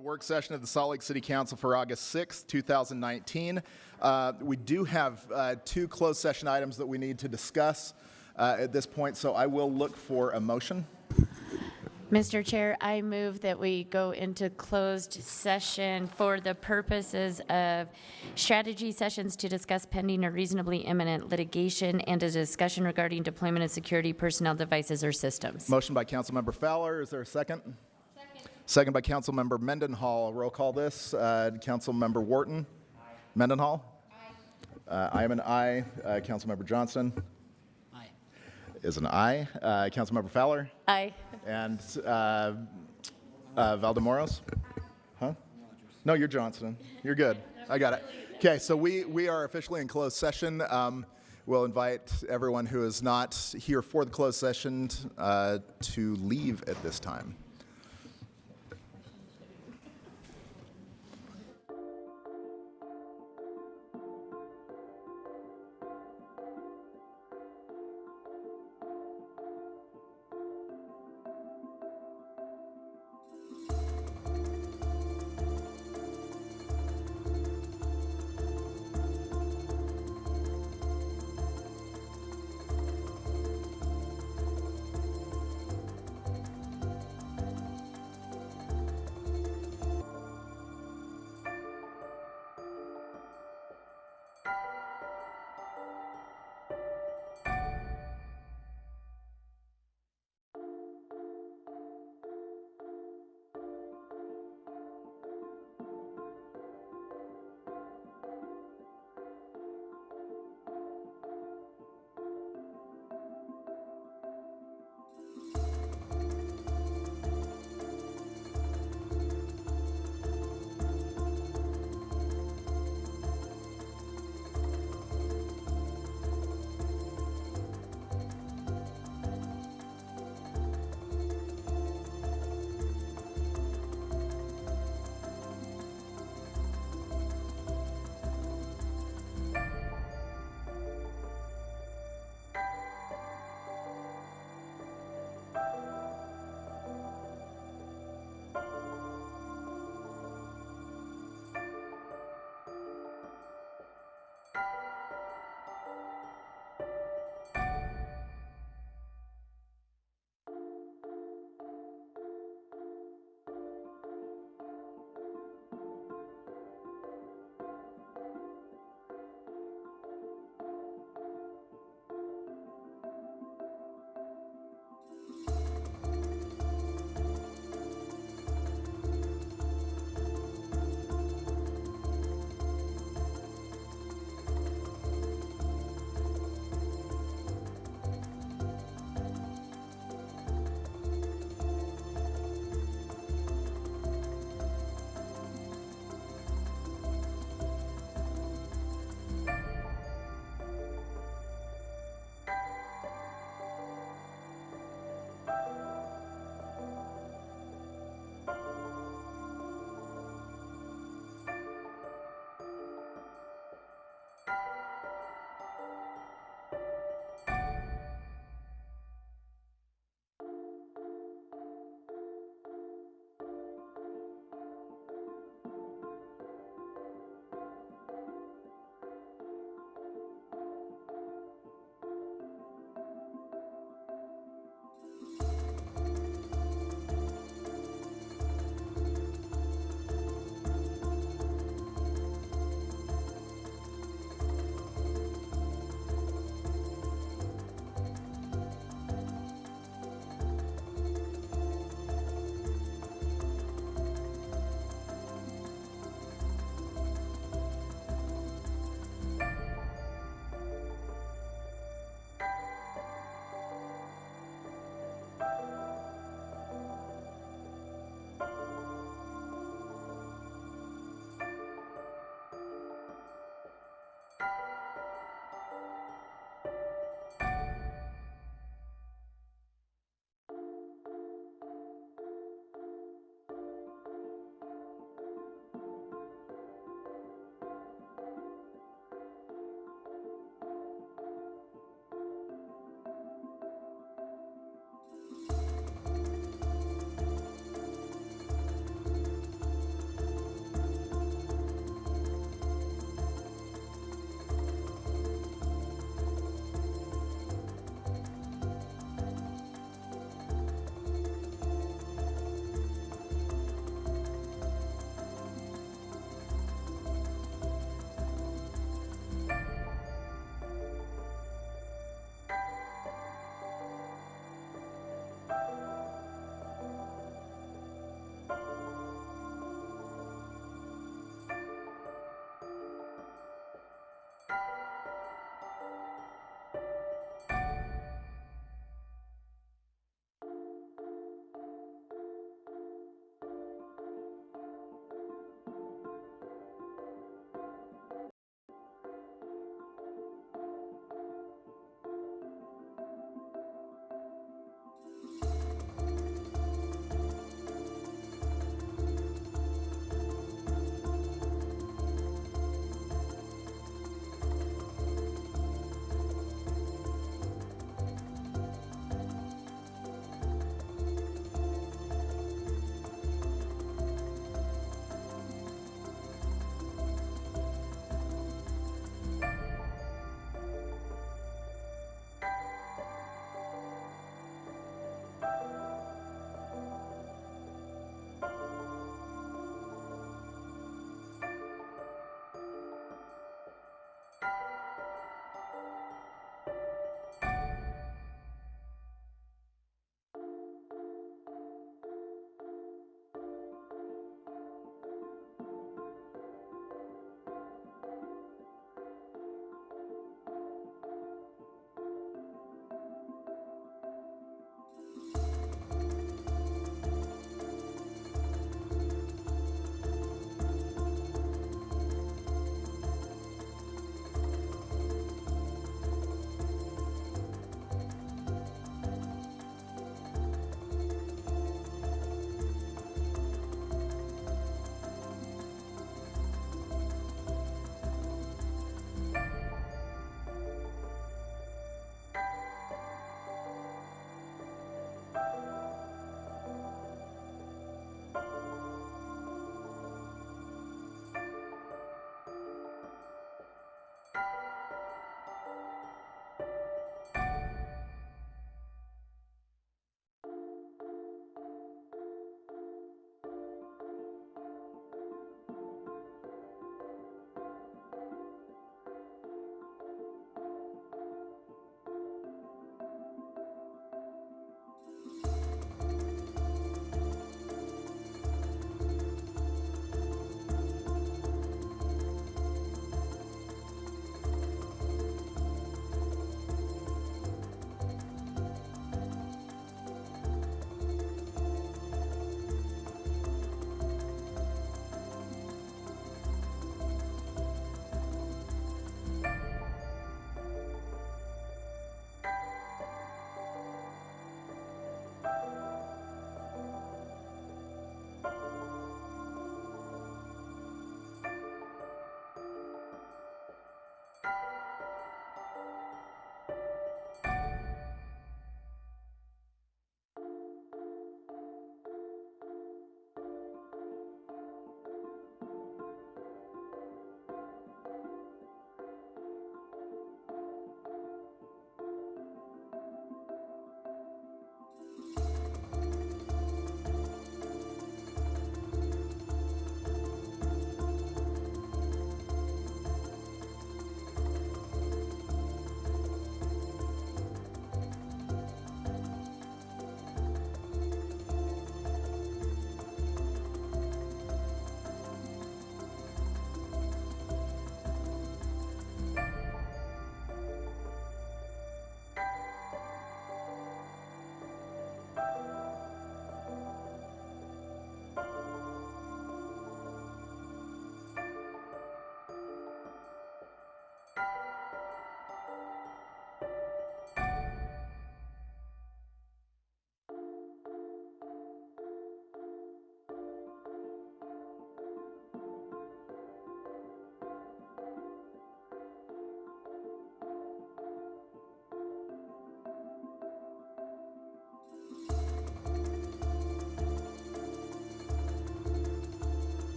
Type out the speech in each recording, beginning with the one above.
the work session of the Salt Lake City Council for August 6th, 2019. We do have two closed session items that we need to discuss at this point, so I will look for a motion. Mr. Chair, I move that we go into closed session for the purposes of strategy sessions to discuss pending or reasonably imminent litigation and a discussion regarding deployment of security personnel, devices, or systems. Motion by Councilmember Fowler. Is there a second? Second by Councilmember Mendenhall. Roll call this. Councilmember Wharton. Aye. Mendenhall. Aye. I am an aye. Councilmember Johnston. Aye. Is an aye. Councilmember Fowler. Aye. And Valdemoros? Huh? No, you're Johnston. You're good. I got it. Okay, so we are officially in closed session. We'll invite everyone who is not here for the closed session to leave at this time.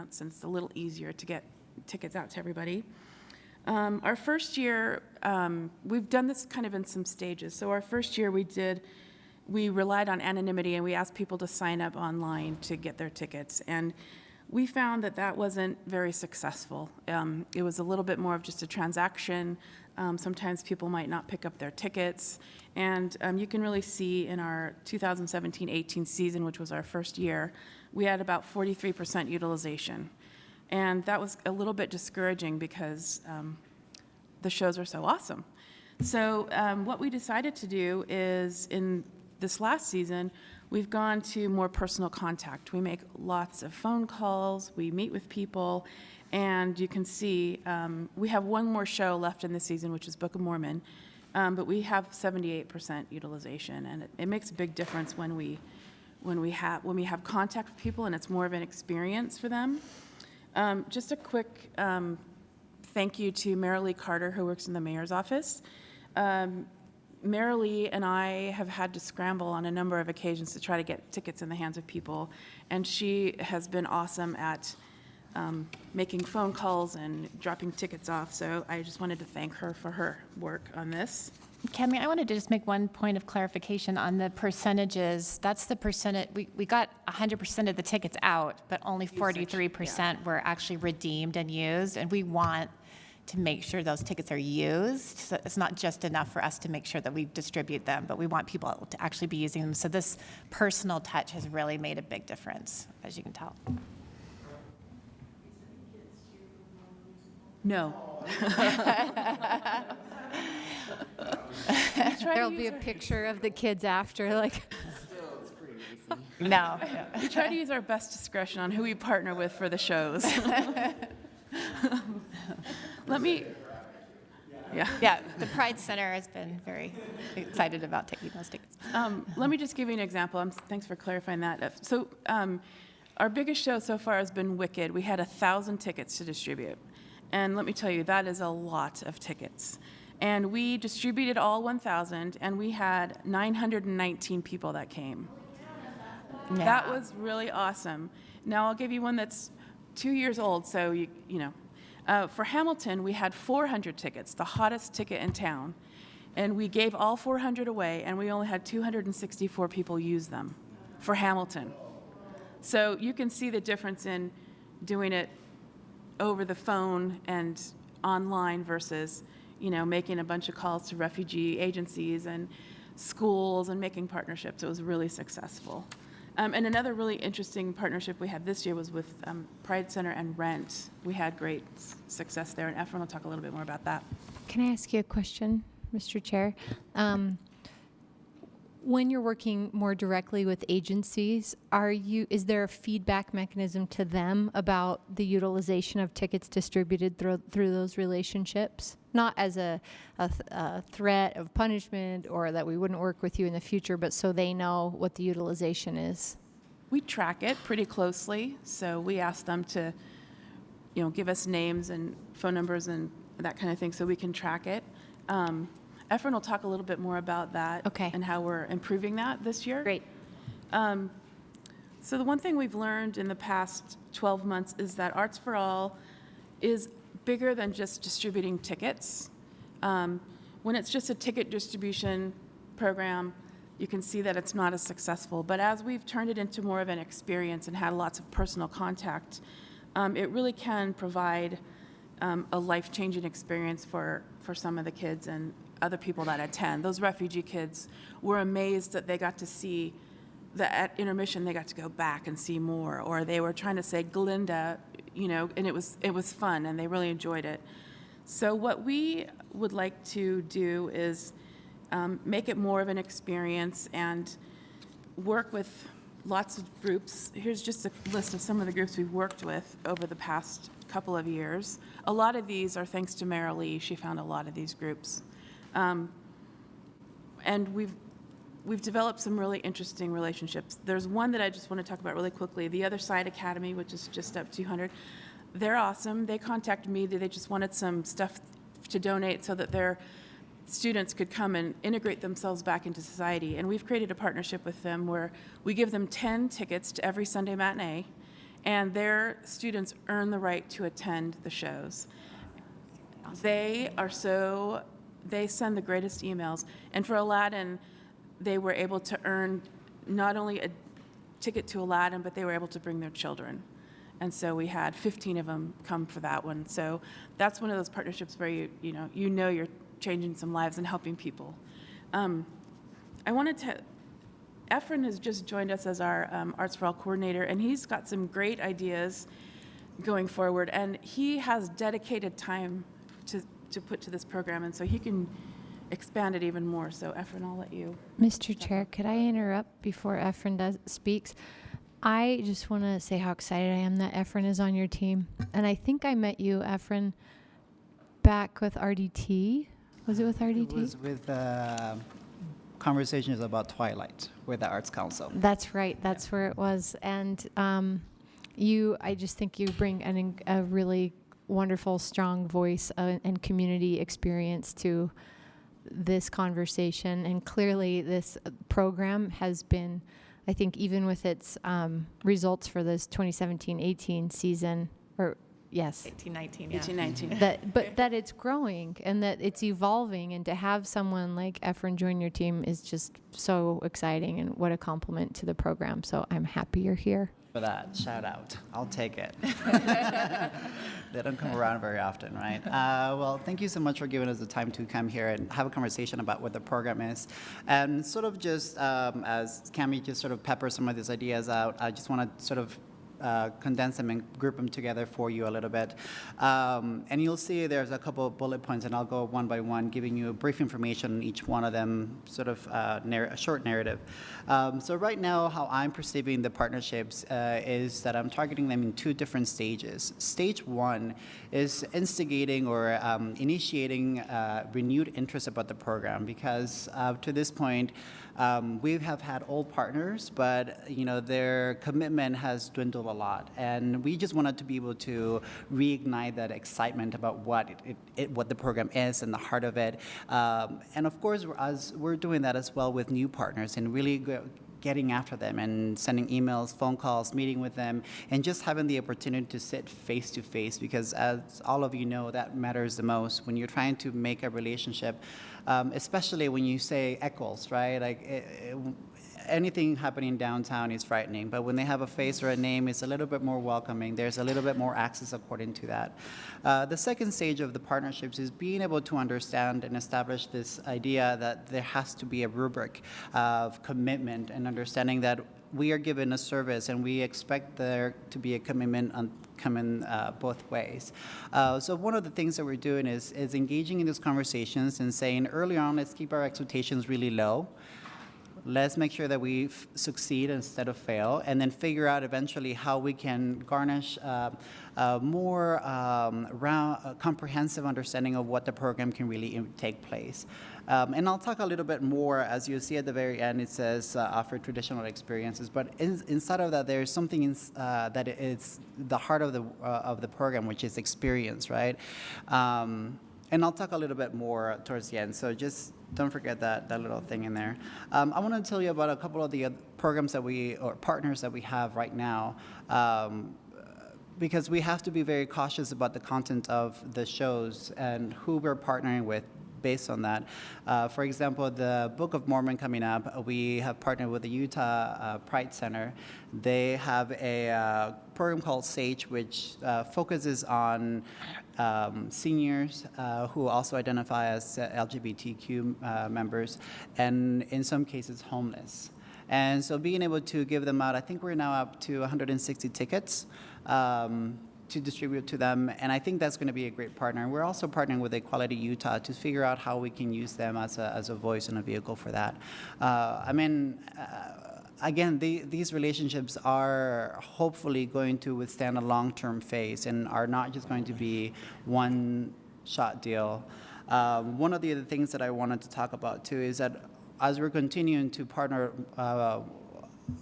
advance, and it's a little easier to get tickets out to everybody. Our first year, we've done this kind of in some stages. So our first year we relied on anonymity, and we asked people to sign up online to get their tickets. And we found that that wasn't very successful. It was a little bit more of just a transaction. Sometimes people might not pick up their tickets. And you can really see in our 2017-18 season, which was our first year, we had about 43% utilization. And that was a little bit discouraging because the shows are so awesome. So what we decided to do is, in this last season, we've gone to more personal contact. We make lots of phone calls, we meet with people, and you can see we have one more show left in this season, which is Book of Mormon, but we have 78% utilization, and it makes a big difference when we have contact with people, and it's more of an experience for them. Just a quick thank you to Marilee Carter, who works in the mayor's office. Marilee and I have had to scramble on a number of occasions to try to get tickets in the hands of people, and she has been awesome at making phone calls and dropping tickets off, so I just wanted to thank her for her work on this. Cami, I wanted to just make one point of clarification on the percentages. That's the percentage, we got 100% of the tickets out, but only 43% were actually redeemed and used, and we want to make sure those tickets are used. So it's not just enough for us to make sure that we distribute them, but we want people to actually be using them. So this personal touch has really made a big difference, as you can tell. No. There'll be a picture of the kids after, like. No. We try to use our best discretion on who we partner with for the shows. Yeah, the Pride Center has been very excited about taking those tickets. Let me just give you an example. Thanks for clarifying that. So our biggest show so far has been Wicked. We had 1,000 tickets to distribute. And let me tell you, that is a lot of tickets. And we distributed all 1,000, and we had 919 people that came. Yeah. That was really awesome. Now I'll give you one that's 2 years old, so you know. For Hamilton, we had 400 tickets, the hottest ticket in town. And we gave all 400 away, and we only had 264 people use them for Hamilton. So you can see the difference in doing it over the phone and online versus, making a bunch of calls to refugee agencies and schools and making partnerships. It was really successful. And another really interesting partnership we had this year was with Pride Center and Rent. We had great success there, and Efren will talk a little bit more about that. Can I ask you a question, Mr. Chair? When you're working more directly with agencies, is there a feedback mechanism to them about the utilization of tickets distributed through those relationships? Not as a threat of punishment or that we wouldn't work with you in the future, but so they know what the utilization is. We track it pretty closely, so we ask them to, give us names and phone numbers and that kind of thing so we can track it. Efren will talk a little bit more about that and how we're improving that this year. Great. So the one thing we've learned in the past 12 months is that Arts for All is bigger than just distributing tickets. When it's just a ticket distribution program, you can see that it's not as successful. But as we've turned it into more of an experience and had lots of personal contact, it really can provide a life-changing experience for some of the kids and other people that attend. Those refugee kids were amazed that they got to see that at intermission they got to go back and see more, or they were trying to say Glinda, and it was fun and they really enjoyed it. So what we would like to do is make it more of an experience and work with lots of groups. Here's just a list of some of the groups we've worked with over the past couple of years. A lot of these are thanks to Marilee. She found a lot of these groups. And we've developed some really interesting relationships. There's one that I just want to talk about really quickly, the Other Side Academy, which is just up 200. They're awesome. They contacted me. They just wanted some stuff to donate so that their students could come and integrate themselves back into society. And we've created a partnership with them where we give them 10 tickets to every Sunday matinee, and their students earn the right to attend the shows. They send the greatest emails. And for Aladdin, they were able to earn not only a ticket to Aladdin, but they were able to bring their children. And so we had 15 of them come for that one. So that's one of those partnerships where you know you're changing some lives and helping people. Efren has just joined us as our Arts for All coordinator, and he's got some great ideas going forward. And he has dedicated time to put to this program, and so he can expand it even more. So Efren, I'll let you. Mr. Chair, could I interrupt before Efren speaks? I just want to say how excited I am that Efren is on your team. And I think I met you, Efren, back with RDT. Was it with RDT? It was with conversations about Twilight with the Arts Council. That's right. That's where it was. And I just think you bring a really wonderful, strong voice and community experience to this conversation. And clearly this program has been, I think, even with its results for this 2017-18 season, or yes, 1819, 1819. that it's growing and that it's evolving, and to have someone like Efren join your team is just so exciting, and what a compliment to the program. So I'm happy you're here. For that, shout out. I'll take it. They don't come around very often, right? Well, thank you so much for giving us the time to come here and have a conversation about what the program is. And sort of just as Cami just sort of peppers some of these ideas out, I just want to sort of condense them and group them together for you a little bit. And you'll see there's a couple of bullet points, and I'll go one by one, giving you brief information on each one of them, sort of a short narrative. So right now, how I'm perceiving the partnerships is that I'm targeting them in two different stages. Stage one is instigating or initiating renewed interest about the program, because to this point, we have had old partners, but their commitment has dwindled a lot, and we just wanted to be able to reignite that excitement about what the program is and the heart of it. And of course, we're doing that as well with new partners, and really getting after them and sending emails, phone calls, meeting with them, and just having the opportunity to sit face to face, because as all of you know, that matters the most when you're trying to make a relationship, especially when you say echoes, right? Like anything happening downtown is frightening, but when they have a face or a name, it's a little bit more welcoming. There's a little bit more access according to that. The second stage of the partnerships is being able to understand and establish this idea that there has to be a rubric of commitment, and understanding that we are given a service and we expect there to be a commitment coming both ways. So one of the things that we're doing is engaging in these conversations and saying early on, let's keep our expectations really low. Let's make sure that we succeed instead of fail, and then figure out eventually how we can garnish more comprehensive understanding of what the program can really take place. And I'll talk a little bit more, as you see at the very end, it says offer traditional experiences, but inside of that, there's something that is the heart of the program, which is experience, right? And I'll talk a little bit more towards the end, so just don't forget that little thing in there. I want to tell you about a couple of the programs or partners that we have right now, because we have to be very cautious about the content of the shows and who we're partnering with based on that. For example, the Book of Mormon coming up, we have partnered with the Utah Pride Center. They have a program called SAGE, which focuses on seniors who also identify as LGBTQ members, and in some cases homeless. And so being able to give them out, I think we're now up to 160 tickets to distribute to them, and I think that's going to be a great partner. We're also partnering with Equality Utah to figure out how we can use them as a voice and a vehicle for that. Again, these relationships are hopefully going to withstand a long-term phase and are not just going to be one-shot deal. One of the other things that I wanted to talk about too is that as we're continuing to partner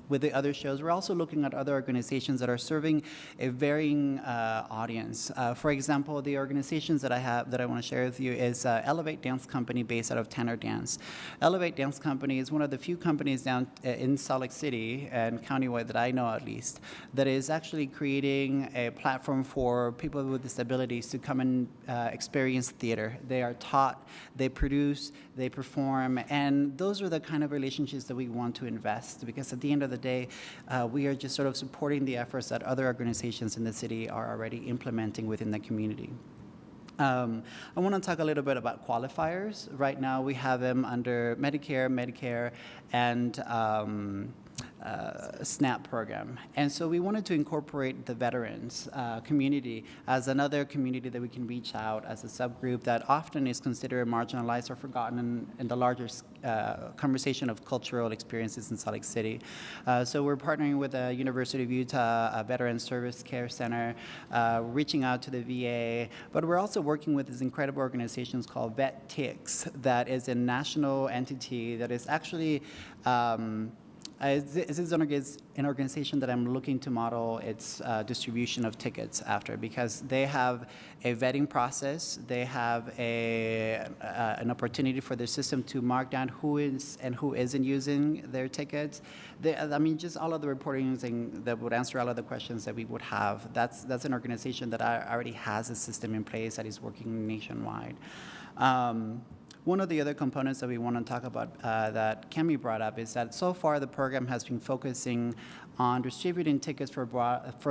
with the other shows, we're also looking at other organizations that are serving a varying audience. For example, the organizations that I want to share with you is Elevate Dance Company based out of Tanner Dance. Elevate Dance Company is one of the few companies down in Salt Lake City and countywide that I know at least that is actually creating a platform for people with disabilities to come and experience theater. They are taught, they produce, they perform, and those are the kind of relationships that we want to invest, because at the end of the day, we are just sort of supporting the efforts that other organizations in the city are already implementing within the community. I want to talk a little bit about qualifiers. Right now, we have them under Medicare, and SNAP program. And so we wanted to incorporate the veterans community as another community that we can reach out as a subgroup that often is considered marginalized or forgotten in the larger conversation of cultural experiences in Salt Lake City. So we're partnering with the University of Utah Veteran Service Care Center, reaching out to the VA, but we're also working with this incredible organization called VetTix, that is a national entity that is actually this is an organization that I'm looking to model its distribution of tickets after, because they have a vetting process. They have an opportunity for their system to mark down who is and who isn't using their tickets. Just all of the reporting that would answer all of the questions that we would have. That's an organization that already has a system in place that is working nationwide. One of the other components that we want to talk about that Kemi brought up is that so far the program has been focusing on distributing tickets for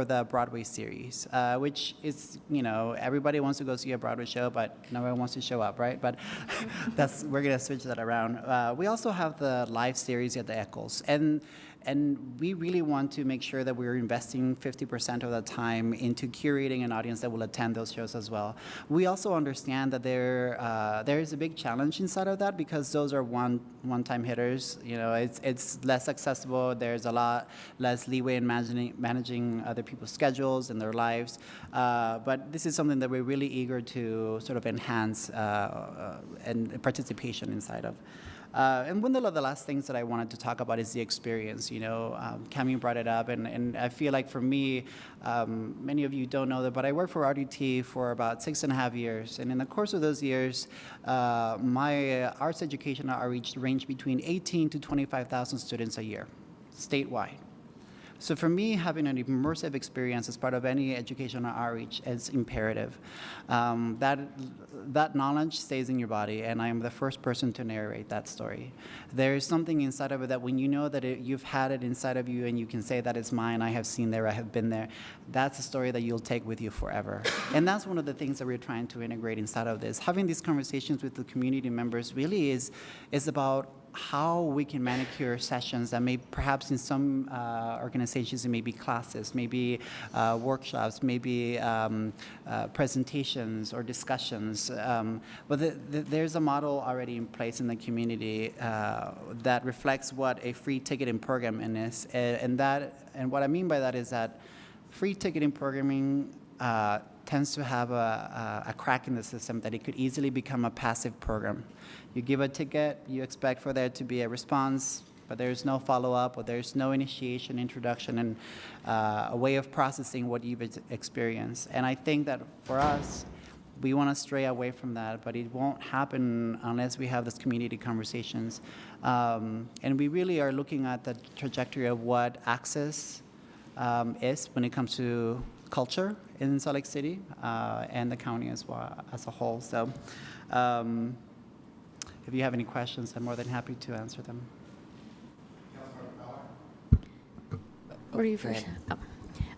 the Broadway series, which is, everybody wants to go see a Broadway show, but no one wants to show up, right? But we're going to switch that around. We also have the live series at the Eccles, and we really want to make sure that we're investing 50% of the time into curating an audience that will attend those shows as well. We also understand that there is a big challenge inside of that, because those are one-time hitters. It's less accessible. There's a lot less leeway in managing other people's schedules and their lives. But this is something that we're really eager to sort of enhance and participation inside of. And one of the last things that I wanted to talk about is the experience. Kami brought it up, and I feel like for me, many of you don't know that, but I worked for RDT for about 6.5 years. And in the course of those years, my arts education outreach ranged between 18 to 25,000 students a year, statewide. So for me, having an immersive experience as part of any educational outreach is imperative. That knowledge stays in your body, and I am the first person to narrate that story. There is something inside of it that when you know that you've had it inside of you and you can say that it's mine, I have seen there, I have been there, that's a story that you'll take with you forever. And that's one of the things that we're trying to integrate inside of this. Having these conversations with the community members really is about how we can manicure sessions that may perhaps in some organizations it may be classes, maybe workshops, maybe presentations or discussions. But there's a model already in place in the community that reflects what a free ticketing program is. And what I mean by that is that free ticketing programming tends to have a crack in the system that it could easily become a passive program. You give a ticket, you expect for there to be a response, but there's no follow-up, or there's no initiation, introduction, and a way of processing what you've experienced. And I think that for us, we want to stray away from that, but it won't happen unless we have these community conversations. And we really are looking at the trajectory of what access is when it comes to culture in Salt Lake City and the county as well as a whole. So if you have any questions, I'm more than happy to answer them. Were you first? Oh.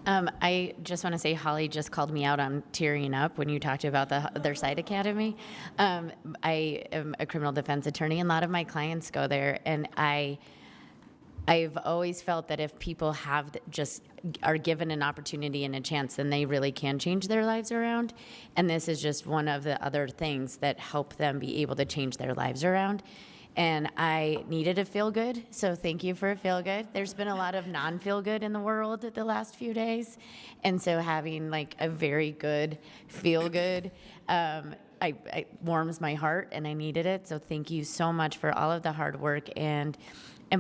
I just want to say Holly just called me out on tearing up when you talked about the other side academy. I am a criminal defense attorney, and a lot of my clients go there, and I've always felt that if people are given an opportunity and a chance, then they really can change their lives around. And this is just one of the other things that help them be able to change their lives around. And I needed a feel good, so thank you for a feel good. There's been a lot of non-feel good in the world the last few days. And so having like a very good feel good it warms my heart, and I needed it. So thank you so much for all of the hard work and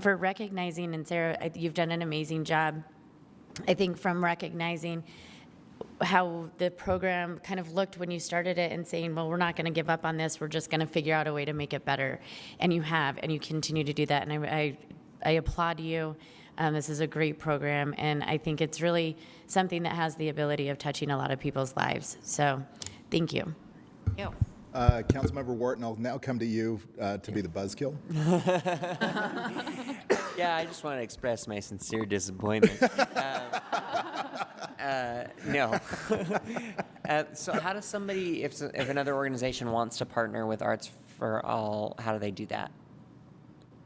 for recognizing. And Sarah, you've done an amazing job, I think, from recognizing how the program kind of looked when you started it and saying, well, we're not going to give up on this. We're just going to figure out a way to make it better. And you have, and you continue to do that. And I applaud you. This is a great program. And I think it's really something that has the ability of touching a lot of people's lives. So thank you. Ew. Councilmember Wharton, I'll now come to you to be the buzzkill. Yeah, I just want to express my sincere disappointment. No. So how does somebody, if another organization wants to partner with Arts for All, how do they do that?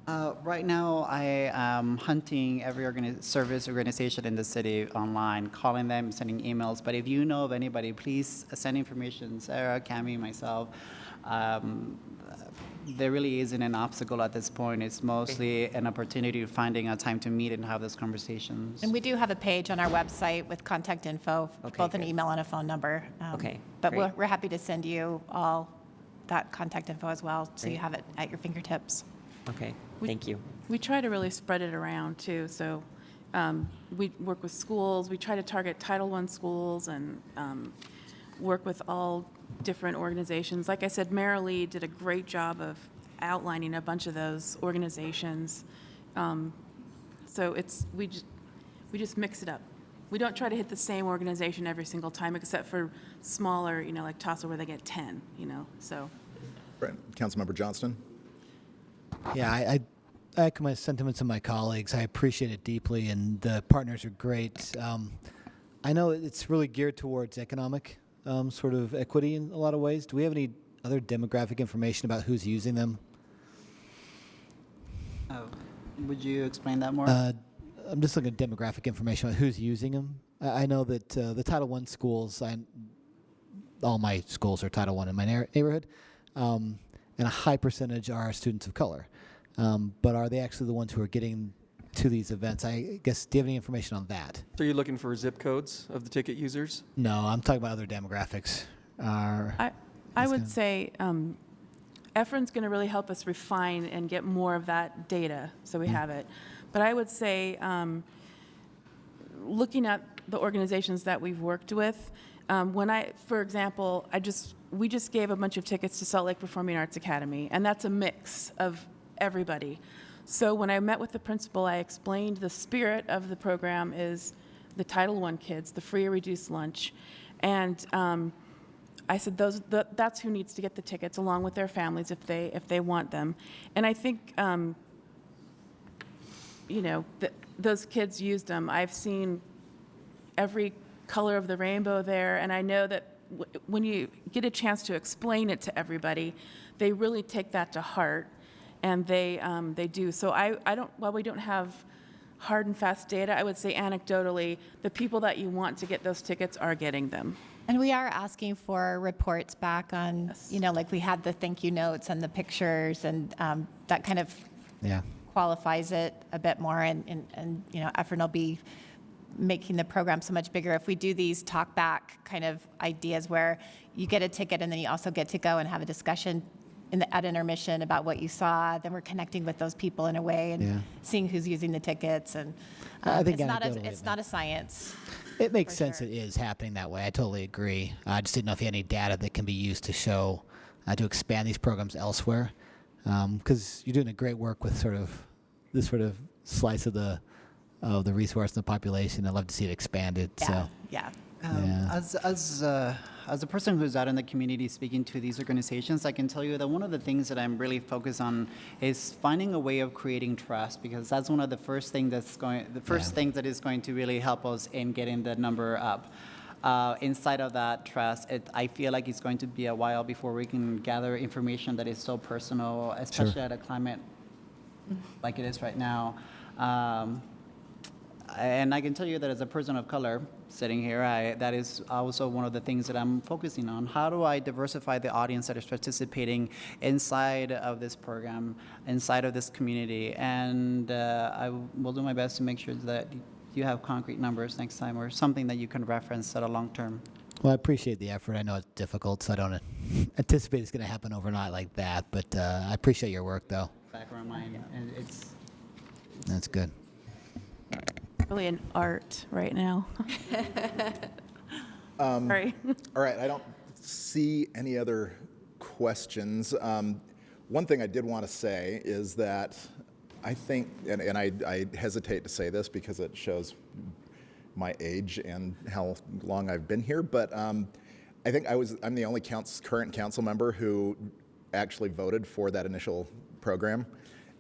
Right now, I am hunting every service organization in the city online, calling them, sending emails. But if you know of anybody, please send information. Sarah, Cami, myself. There really isn't an obstacle at this point. It's mostly an opportunity of finding a time to meet and have those conversations. And we do have a page on our website with contact info, Okay, both an good. email and a phone number. Okay, But great. we're happy to send you all that contact info as well, so you Great. have it at your fingertips. Okay, thank you. We try to really spread it around too. So we work with schools. We try to target Title I schools and work with all different organizations. Like I said, Marilee did a great job of outlining a bunch of those organizations. So we just mix it up. We don't try to hit the same organization every single time, except for smaller, like TASA where they get 10, so. Right. Councilmember Johnston? Yeah, I echo my sentiments of my colleagues. I appreciate it deeply, and the partners are great. I know it's really geared towards economic sort of equity in a lot of ways. Do we have any other demographic information about who's using them? Would you explain that more? I'm just looking at demographic information about who's using them. I know that the Title I schools, all my schools are Title I in my neighborhood, and a high percentage are students of color. But are they actually the ones who are getting to these events? I guess, do you have any information on that? So you're looking for zip codes of the ticket users? No, I'm talking about other demographics. I would say Efren's going to really help us refine and get more of that data, so we have it. But I would say, looking at the organizations that we've worked with, for example, we just gave a bunch of tickets to Salt Lake Performing Arts Academy, and that's a mix of everybody. So when I met with the principal, I explained the spirit of the program is the Title I kids, the free or reduced lunch, and I said that's who needs to get the tickets along with their families if they want them. And I think those kids used them. I've seen every color of the rainbow there, and I know that when you get a chance to explain it to everybody, they really take that to heart, and they do. So while we don't have hard and fast data, I would say anecdotally, the people that you want to get those tickets are getting them. And we are asking for reports back on, like we had the thank you notes and the pictures, and that kind of Yeah. qualifies it a bit more, and Efren will be making the program so much bigger. If we do these talk back kind of ideas where you get a ticket and then you also get to go and have a discussion at intermission about what you saw, then we're connecting with those people in a way and Yeah. seeing who's using the tickets. And I think it's not anecdotally, a science. It makes for sense sure. it is happening that way. I totally agree. I just didn't know if you had any data that can be used to show, to expand these programs elsewhere. Because you're doing a great work with this sort of slice of the resource and the population. I'd love to see it expanded. So. Yeah. Yeah. As a person who's out in the community speaking to these organizations, I can tell you that one of the things that I'm really focused on is finding a way of creating trust, because that's one of the first things things that is going to really help us in getting the number up. Inside of that trust, I feel like it's going to be a while before we can gather information that is so personal, especially at a climate like it is right now. And I can tell you that as a person of color sitting here, that is also one of the things that I'm focusing on. How do I diversify the audience that is participating inside of this program, inside of this community? And I will do my best to make sure that you have concrete numbers next time, or something that you can reference at a long term. Well, I appreciate the effort. I know it's difficult, so I don't anticipate it's going to happen overnight like that. But I appreciate your work, though. Background mind, and it's That's good. Really an art right now. Sorry. All right, I don't see any other questions. One thing I did want to say is that I think, and I hesitate to say this because it shows my age and how long I've been here, but I think I'm the only current council member who actually voted for that initial program,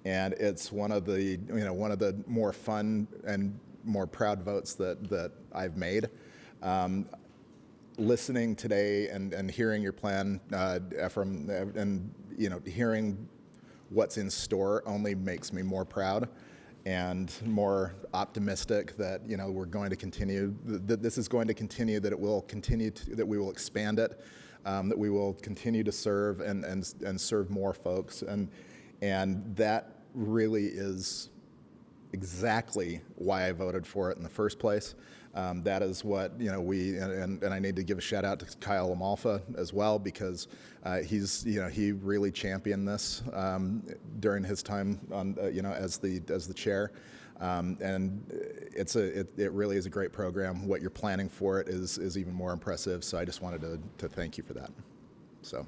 and it's one of the more fun and more proud votes that I've made. Listening today and hearing your plan, Ephraim, and hearing what's in store only makes me more proud and more optimistic that we're going to continue. That this is going to continue. That it will continue. That we will expand it. That we will continue to serve and serve more folks. And that really is exactly why I voted for it in the first place. That is what we and I need to give a shout out to Kyle Amalfa as well, because he really championed this during his time on as the chair, and it really is a great program. What you're planning for it is even more impressive. So I just wanted to thank you for that. So,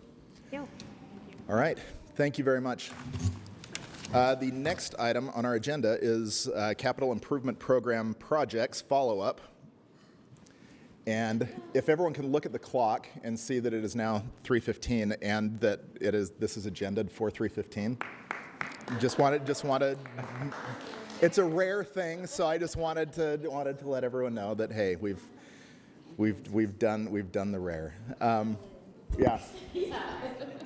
all right, thank you very much. The next item on our agenda is Capital Improvement Program projects follow-up. And if everyone can look at the clock and see that it is now 3:15 and that this is agended for 3:15. Just wanted. It's a rare thing, so I just wanted to let everyone know that hey, we've done the rare. Yeah.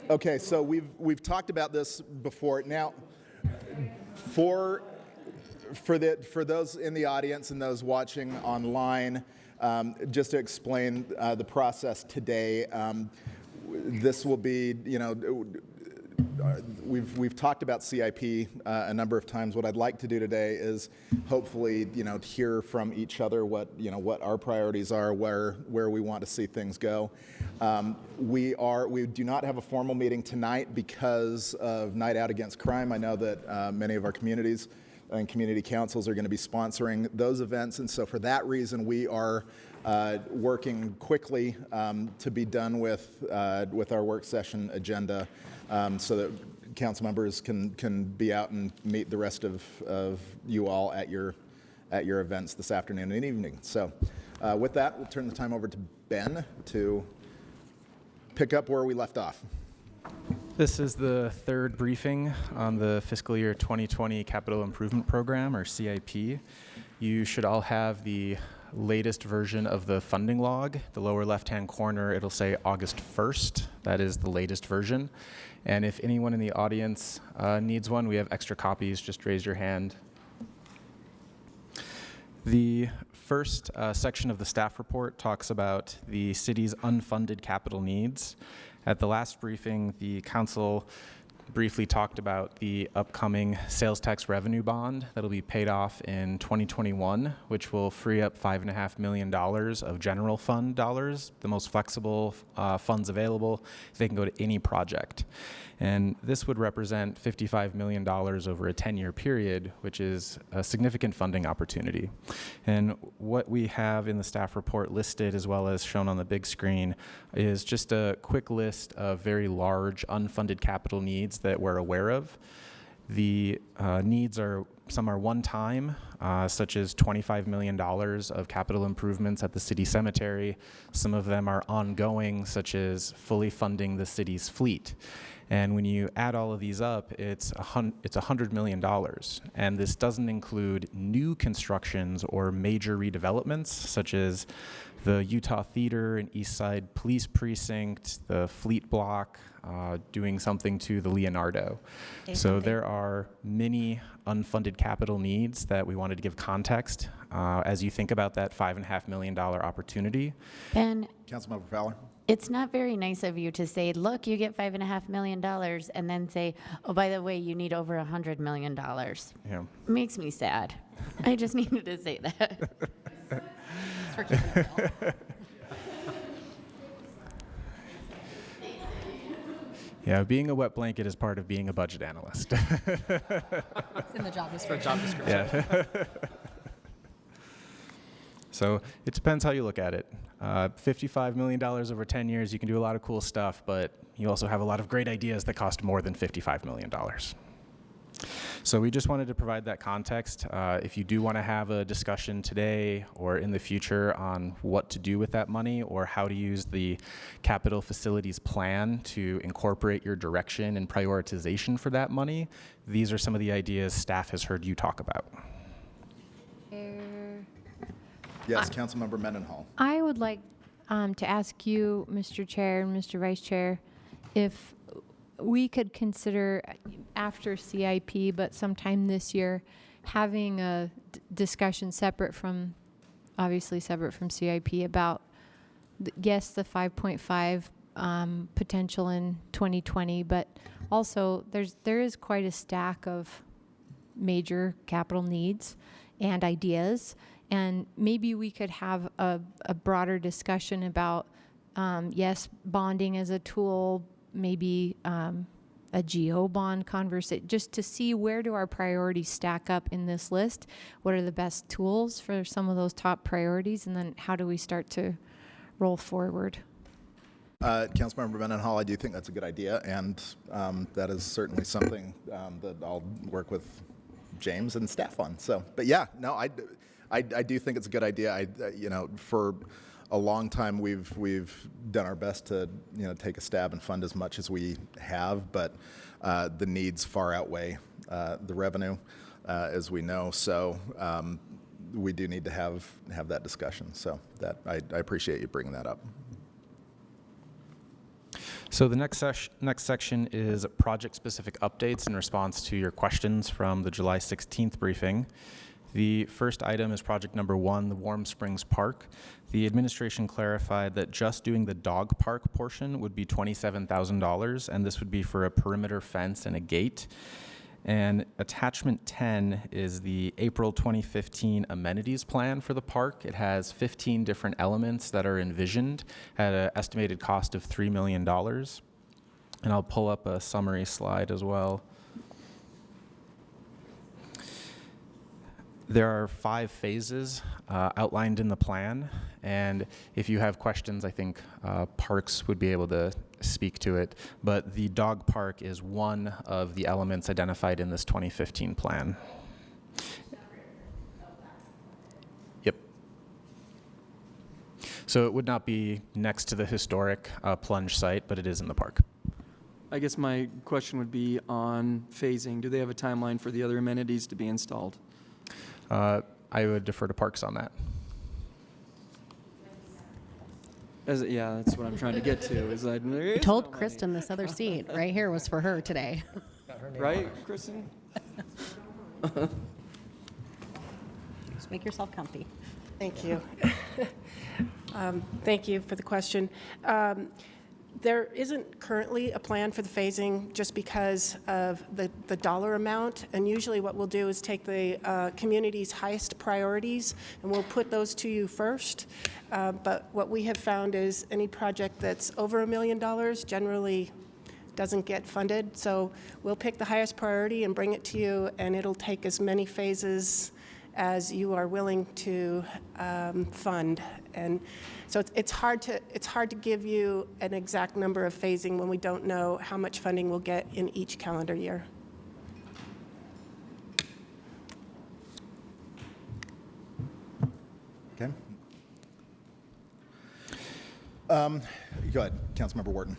Okay, so we've talked about this before. Now, for those in the audience and those watching online, just to explain the process today, this will be, we've talked about CIP a number of times. What I'd like to do today is hopefully, hear from each other what our priorities are, where we want to see things go. We do not have a formal meeting tonight because of Night Out Against Crime. I know that many of our communities and community councils are going to be sponsoring those events, and so for that reason, we are working quickly to be done with our work session agenda, so that council members can be out and meet the rest of you all at your events this afternoon and evening. So, with that, we'll turn the time over to Ben to pick up where we left off. This is the third briefing on the fiscal year 2020 Capital Improvement Program, or CIP. You should all have the latest version of the funding log. The lower left-hand corner, it'll say August 1st. That is the latest version. And if anyone in the audience needs one, we have extra copies. Just raise your hand. The first section of the staff report talks about the city's unfunded capital needs. At the last briefing, the council briefly talked about the upcoming sales tax revenue bond that'll be paid off in 2021, which will free up $5.5 million of general fund dollars, the most flexible funds available. They can go to any project. And this would represent $55 million over a 10-year period, which is a significant funding opportunity. And what we have in the staff report listed, as well as shown on the big screen, is just a quick list of very large unfunded capital needs that we're aware of. The needs some are one-time, such as $25 million of capital improvements at the city cemetery. Some of them are ongoing, such as fully funding the city's fleet. And when you add all of these up, it's $100 million. And this doesn't include new constructions or major redevelopments, such as the Utah Theater and East Side Police Precinct, the Fleet Block, doing something to the Leonardo. So there are many unfunded capital needs that we wanted to give context as you think about that $5.5 million opportunity. Ben, Councilmember Fowler. it's not very nice of you to say, look, you get $5.5 million, and then say, oh, by the way, you need over $100 million. Yeah. Makes me sad. I just needed to say that. Yeah, being a wet blanket is part of being a budget analyst. It's in the job description. Yeah. So it depends how you look at it. $55 million over 10 years, you can do a lot of cool stuff, but you also have a lot of great ideas that cost more than $55 million. So we just wanted to provide that context. If you do want to have a discussion today or in the future on what to do with that money or how to use the capital facilities plan to incorporate your direction and prioritization for that money, these are some of the ideas staff has heard you talk about. Yes, Councilmember Mendenhall. I would like to ask you, Mr. Chair and Mr. Vice Chair, if we could consider after CIP, but sometime this year, having a discussion obviously separate from CIP about, yes, the 5.5 potential in 2020, but also there is quite a stack of major capital needs and ideas. And maybe we could have a broader discussion about, yes, bonding as a tool, maybe a GO bond conversation, just to see where do our priorities stack up in this list, what are the best tools for some of those top priorities, and then how do we start to roll forward? Councilmember Mendenhall, I do think that's a good idea, and that is certainly something that I'll work with James and staff on. So, but yeah, no, I do think it's a good idea. For a long time we've done our best to take a stab and fund as much as we have, but the needs far outweigh the revenue, as we know. So we do need to have that discussion. So that I appreciate you bringing that up. So the next section is project-specific updates in response to your questions from the July 16th briefing. The first item is project number 1, the Warm Springs Park. The administration clarified that just doing the dog park portion would be $27,000, and this would be for a perimeter fence and a gate. And attachment 10 is the April 2015 amenities plan for the park. It has 15 different elements that are envisioned at an estimated cost of $3 million. And I'll pull up a summary slide as well. There are 5 phases outlined in the plan, and if you have questions, I think Parks would be able to speak to it, but the dog park is one of the elements identified in this 2015 plan. Yep. So it would not be next to the historic plunge site, but it is in the park. I guess my question would be on phasing. Do they have a timeline for the other amenities to be installed? I would defer to Parks on that. Yeah, that's what I'm trying to get to. Is that I told Kristen this other seat right here was for her today. Right, Kristen? Just make yourself comfy. Thank you. Thank you for the question. There isn't currently a plan for the phasing just because of the dollar amount. And usually what we'll do is take the community's highest priorities and we'll put those to you first. But what we have found is any project that's over $1 million generally doesn't get funded. So we'll pick the highest priority and bring it to you, and it'll take as many phases as you are willing to fund. And so it's hard to give you an exact number of phasing when we don't know how much funding we'll get in each calendar year. Okay. Go ahead, Councilmember Wharton.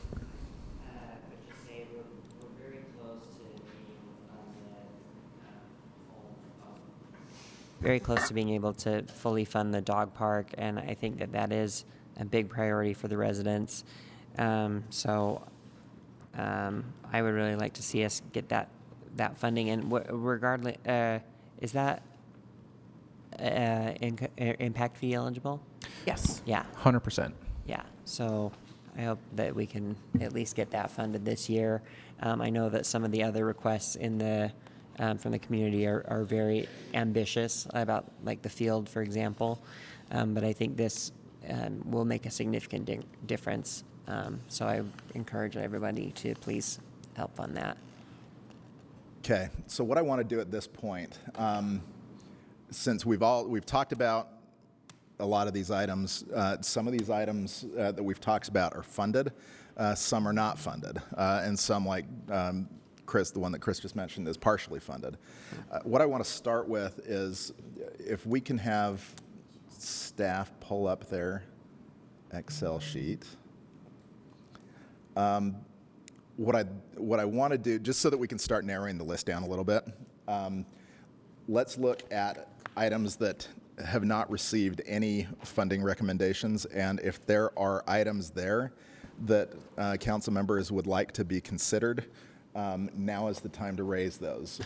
Very close to being able to fully fund the dog park, and I think that is a big priority for the residents. So I would really like to see us get that funding. And regardless, is that impact fee eligible? Yes. Yeah. 100%. Yeah. So I hope that we can at least get that funded this year. I know that some of the other requests in the from the community are very ambitious about, like, the field, for example. But I think this will make a significant difference So I encourage everybody to please help fund that. Okay, so what I want to do at this point, since we've talked about a lot of these items, some of these items that we've talked about are funded, some are not funded, and some, like Chris, the one that Chris just mentioned, is partially funded. What I want to start with is if we can have staff pull up their Excel sheet. What I want to do, just so that we can start narrowing the list down a little bit, let's look at items that have not received any funding recommendations, and if there are items there that council members would like to be considered, now is the time to raise those.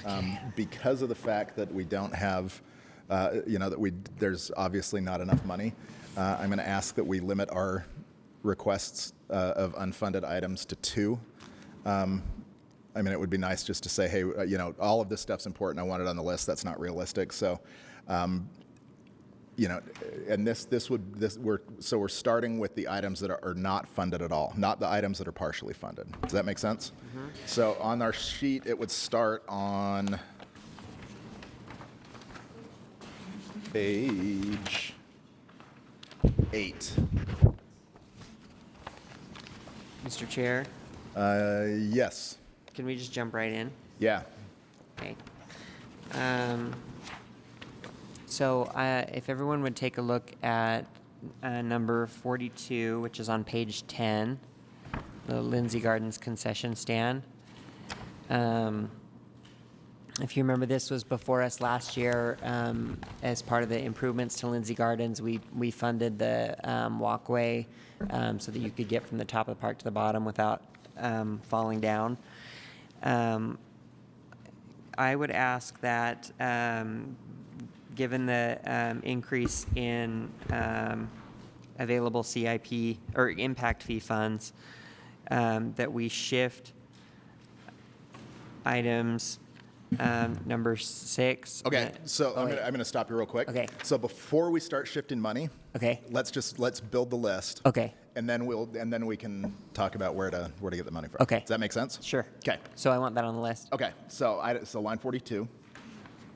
Because of the fact that we don't have, there's obviously not enough money, I'm going to ask that we limit our requests of unfunded items to 2. I mean, it would be nice just to say, hey, all of this stuff's important. I want it on the list. That's not realistic. So, and we're starting with the items that are not funded at all, not the items that are partially funded. Does that make sense? Mm-hmm. So on our sheet, it would start on page 8. Mr. Chair, Yes. can we just jump right in? Yeah. Okay. So if everyone would take a look at number 42, which is on page 10, the Lindsay Gardens concession stand. If you remember, this was before us last year as part of the improvements to Lindsay Gardens. We funded the walkway so that you could get from the top of the park to the bottom without falling down. I would ask that, given the increase in available CIP or impact fee funds, that we shift items number 6. Okay, so I'm going to stop you real quick. Okay. So before we start shifting money, Okay. let's build the list. Okay. And then we can talk about where to get the money from. Okay. Does that make sense? Sure. Okay. So I want that on the list. Okay. So line 42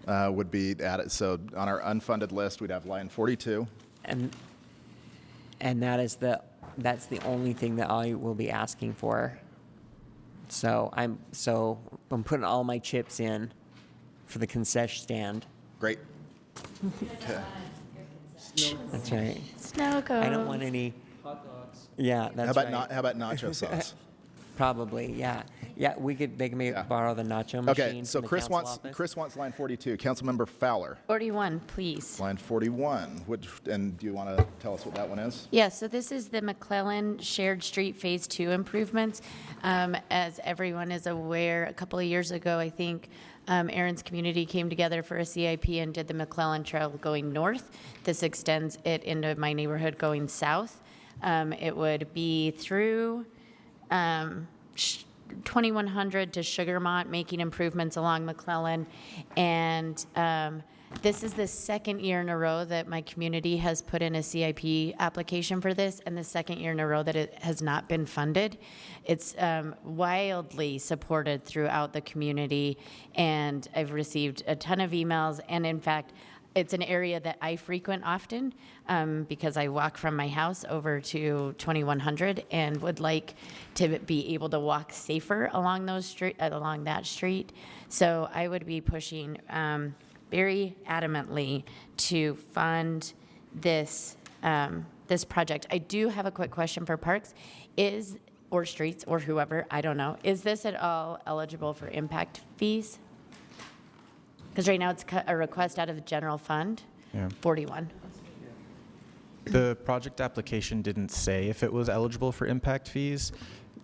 would be added. So on our unfunded list, we'd have line 42. And that's the only thing that I will be asking for. So I'm putting all my chips in for the concession stand. Great. Okay. That's right. Snow cone. I don't want any. Hot dogs. Yeah, that's How right. about nacho sauce? Probably, yeah. Yeah, they can borrow the nacho machine. Okay. So from the Chris council office. wants line 42. Councilmember Fowler, 41, please. line 41. And do you want to tell us what that one is? Yeah, so this is the McClellan Shared Street Phase 2 improvements. As everyone is aware, a couple of years ago, I think, Aaron's community came together for a CIP and did the McClellan Trail going north. This extends it into my neighborhood going south. It would be through 2100 to Sugarmont, making improvements along McClellan. And this is the second year in a row that my community has put in a CIP application for this, and the second year in a row that it has not been funded. It's wildly supported throughout the community, and I've received a ton of emails, and in fact, it's an area that I frequent often because I walk from my house over to 2100 and would like to be able to walk safer along along that street. So I would be pushing very adamantly to fund this this project. I do have a quick question for Parks, or Streets, or whoever, I don't know. Is this at all eligible for impact fees? Because right now it's a request out of the general fund, Yeah. 41. The project application didn't say if it was eligible for impact fees.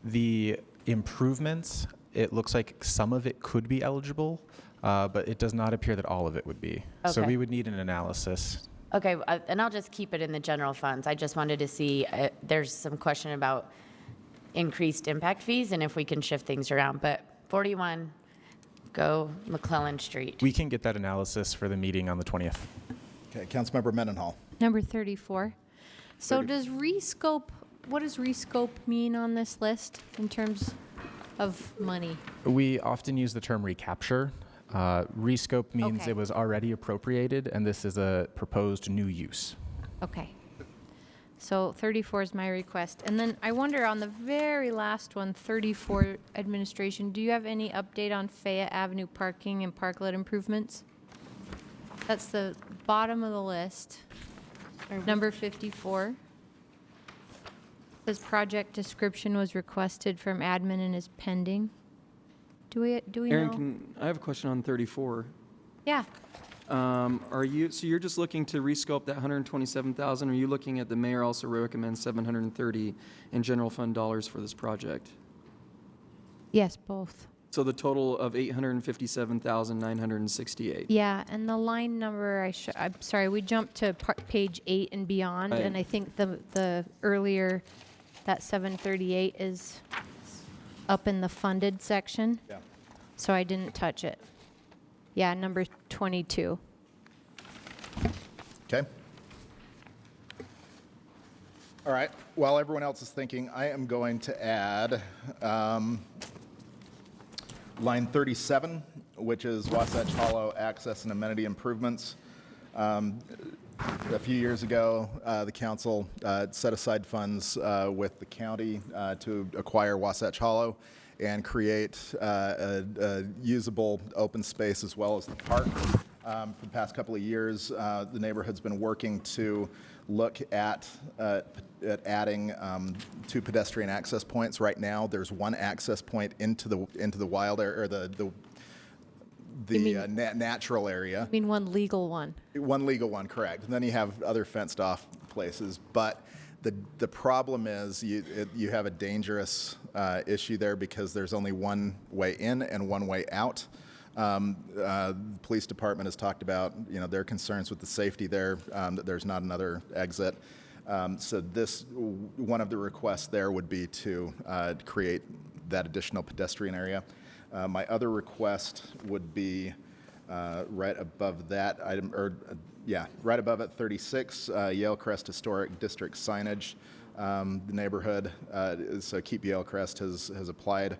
The improvements, it looks like some of it could be eligible, but it does not appear that all of it would be. So Okay. we would need an analysis. Okay, and I'll just keep it in the general funds. I just wanted to see, there's some question about increased impact fees and if we can shift things around. But 41, go McClellan Street. We can get that analysis for the meeting on the 20th. Okay. Councilmember Mendenhall. Number 34. So does rescope what does rescope mean on this list in terms of money? We often use the term recapture. Rescope means Okay. it was already appropriated, and this is a proposed new use. Okay. So 34 is my request. And then I wonder on the very last one, 34 administration, do you have any update on Fayette Avenue parking and parklet improvements? That's the bottom of the list. Number 54. This project description was requested from admin and is pending. Do we Aaron, know? I have a question on 34. Yeah. So you're just looking to rescope that 127,000? Are you looking at the mayor also recommends 730 in general fund dollars for this project? Yes, both. So the total of 857,968. Yeah, and the line number, I'm sorry, we jumped to page 8 and beyond, Right. and I think the earlier, that 738 is up in the funded section. Yeah. So I didn't touch it. Yeah, number 22. Okay. All right. While everyone else is thinking, I am going to add line 37, which is Wasatch Hollow access and amenity improvements. A few years ago, the council set aside funds with the county to acquire Wasatch Hollow and create a usable open space as well as the park. For the past couple of years, the neighborhood's been working to look at adding 2 pedestrian access points. Right now, there's 1 access point into the wild area, or the natural area. I mean, one legal one. One legal one, correct. And then you have other fenced off places. But the problem is you have a dangerous issue there because there's only one way in and one way out. The police department has talked about, their concerns with the safety there, that there's not another exit. So one of the requests there would be to create that additional pedestrian area. My other request would be right above that item, right above it, 36, Yale Crest Historic District signage. The neighborhood, so Keep Yale Crest has applied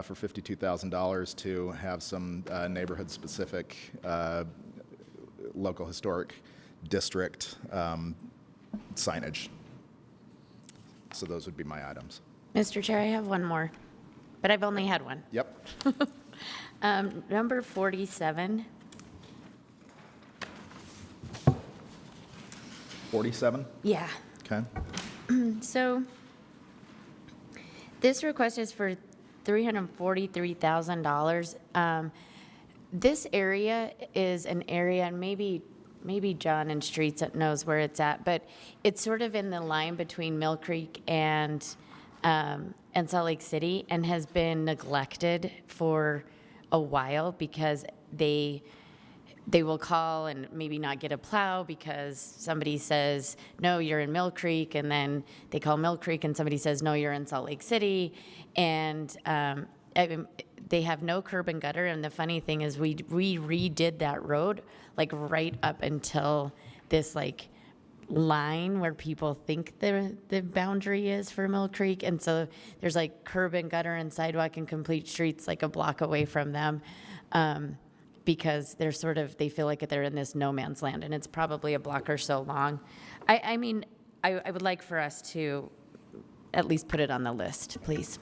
for $52,000 to have some neighborhood-specific local historic district signage. So those would be my items. Mr. Chair, I have one more, but I've only had one. Yep. Number 47. 47? Yeah. Okay. So this request is for $343,000. This area is an area, and maybe John and Streets knows where it's at, but it's sort of in the line between Mill Creek and Salt Lake City, and has been neglected for a while because they will call and maybe not get a plow because somebody says, no, you're in Mill Creek, and then they call Mill Creek and somebody says, no, you're in Salt Lake City, and they have no curb and gutter. And the funny thing is we redid that road like right up until this like line where people think the boundary is for Mill Creek, and so there's like curb and gutter and sidewalk and complete streets like a block away from them. Because they feel like they're in this no man's land, and it's probably a block or so long. I mean, I would like for us to at least put it on the list, please.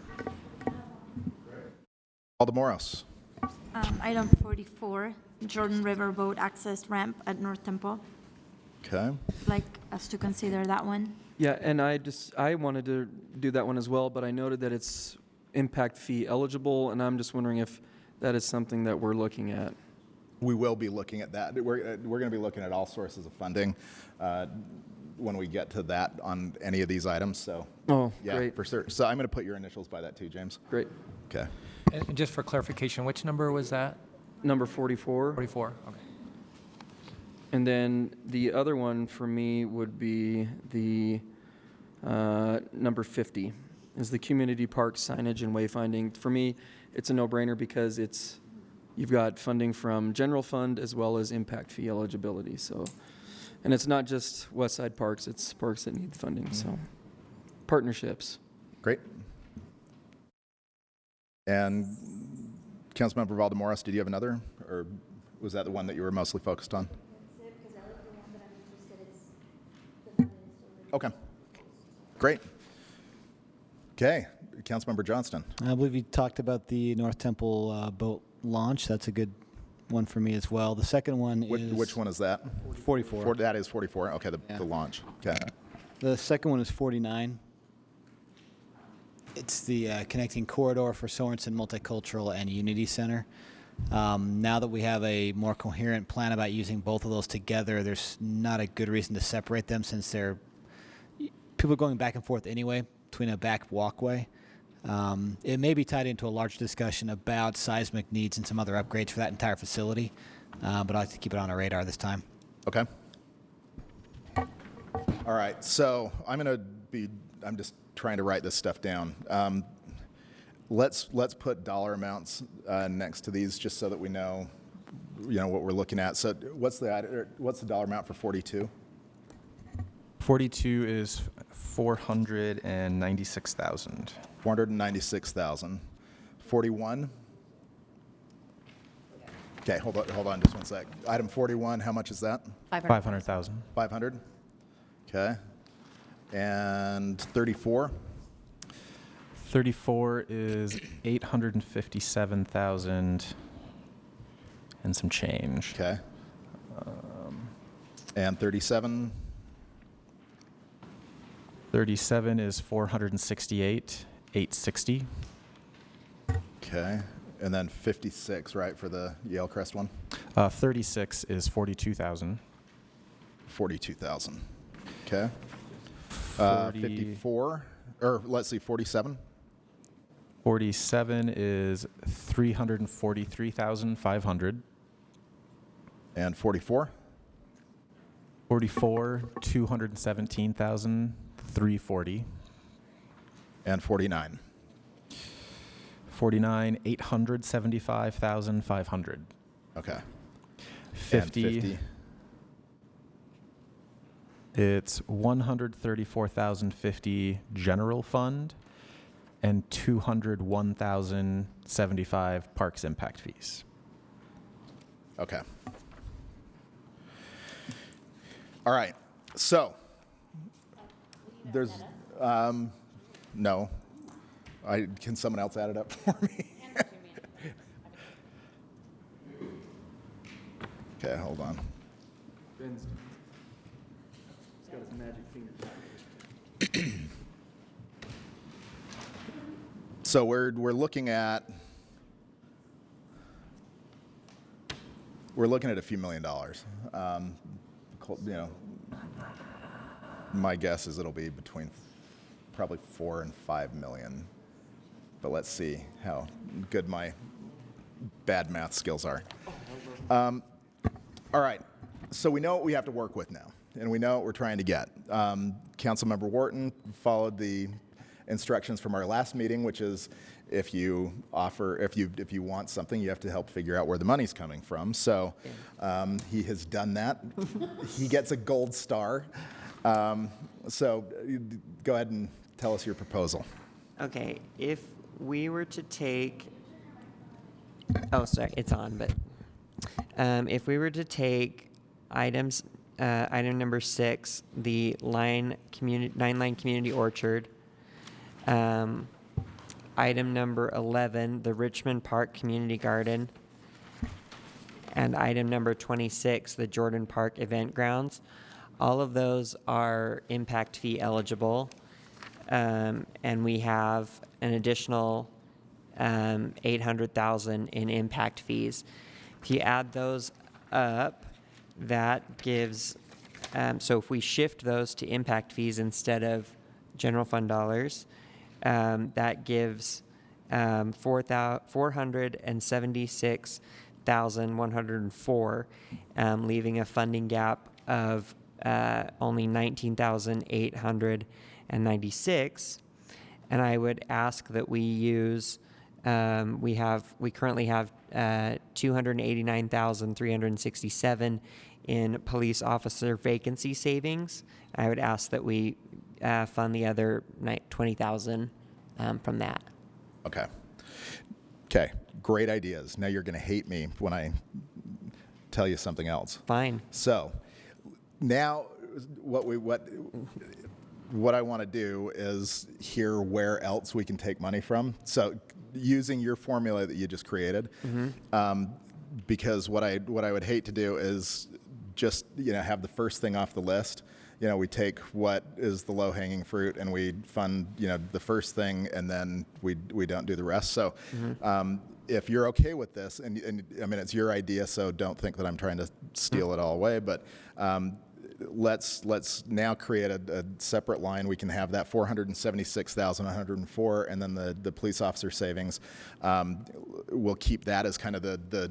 Aldemoros. Item 44, Jordan River Boat Access Ramp at North Temple. Okay. Like us to consider that one. Yeah, and I wanted to do that one as well, but I noted that it's impact fee eligible, and I'm just wondering if that is something that we're looking at. We will be looking at that. We're going to be looking at all sources of funding when we get to that on any of these items. So, yeah, great. for sure. So I'm going to put your initials by that too, James. Great. Okay. And just for clarification, which number was that? Number 44. 44, okay. And then the other one for me would be the number 50, is the community park signage and wayfinding. For me, it's a no-brainer because you've got funding from general fund as well as impact fee eligibility. So, and it's not just West Side parks; it's parks that need funding. So, partnerships. Great. And Councilmember Valdemoros, did you have another, or was that the one that you were mostly focused on? Okay. Great. Okay. Councilmember Johnston. I believe you talked about the North Temple boat launch. That's a good one for me as well. The second one is... Which one is that? 44. That is 44. Okay, the launch. Okay. The second one is 49. It's the connecting corridor for Sorensen Multicultural and Unity Center. Now that we have a more coherent plan about using both of those together, there's not a good reason to separate them since they're people are going back and forth anyway between a back walkway. It may be tied into a large discussion about seismic needs and some other upgrades for that entire facility, but I like to keep it on our radar this time. Okay. All right. So I'm just trying to write this stuff down. Let's put dollar amounts next to these just so that we know, what we're looking at. So what's the dollar amount for 42? 42 is 496,000. 496,000. 41. Okay, hold on just one sec. Item 41, how much is that? 500,000. 500. Okay. And 34. 34 is 857,000 and some change. Okay. And 37. 37 is 468,860. Okay. And then 56, right, for the Yale Crest one? 36 is 42,000. 42,000. Okay. 40 54, or let's see, 47. 47 is 343,500. And 44. 44, 217,340. And 49. 49, 875,500. Okay. 50, And 50. it's 134,050 general fund and 201,075 parks impact fees. Okay. All right. So there's no. Can someone else add it up for me? Okay, hold on. Ben's got his magic finger. So we're looking at a few $1 million. My guess is it'll be between probably 4 and 5 million. But let's see how good my bad math skills are. All right. So we know what we have to work with now, and we know what we're trying to get. Councilmember Wharton followed the instructions from our last meeting, which is if you want something, you have to help figure out where the money's coming from. So he has done that. He gets a gold star. So go ahead and tell us your proposal. Okay, if we were to take, oh, sorry, it's on, but if we were to take item number 6, the Nine Line Community Orchard, item number 11, the Richmond Park Community Garden, and item number 26, the Jordan Park Event Grounds, all of those are impact fee eligible. And we have an additional 800,000 in impact fees. If you add those up, that gives, so if we shift those to impact fees instead of general fund dollars, that gives 476,104, leaving a funding gap of only 19,896, and I would ask that we use. We currently have 289,367 in police officer vacancy savings. I would ask that we fund the other 20,000 from that. Okay. Okay. Great ideas. Now you're going to hate me when I tell you something else. Fine. So now what I want to do is hear where else we can take money from. So using your formula that you just created, because what I would hate to do is just have the first thing off the list. We take what is the low-hanging fruit and we fund the first thing, and then we don't do the rest. So if you're okay with this, and I mean it's your idea, so don't think that I'm trying to steal it all away, but let's now create a separate line. We can have that 476,104, and then the police officer savings. We'll keep that as kind of the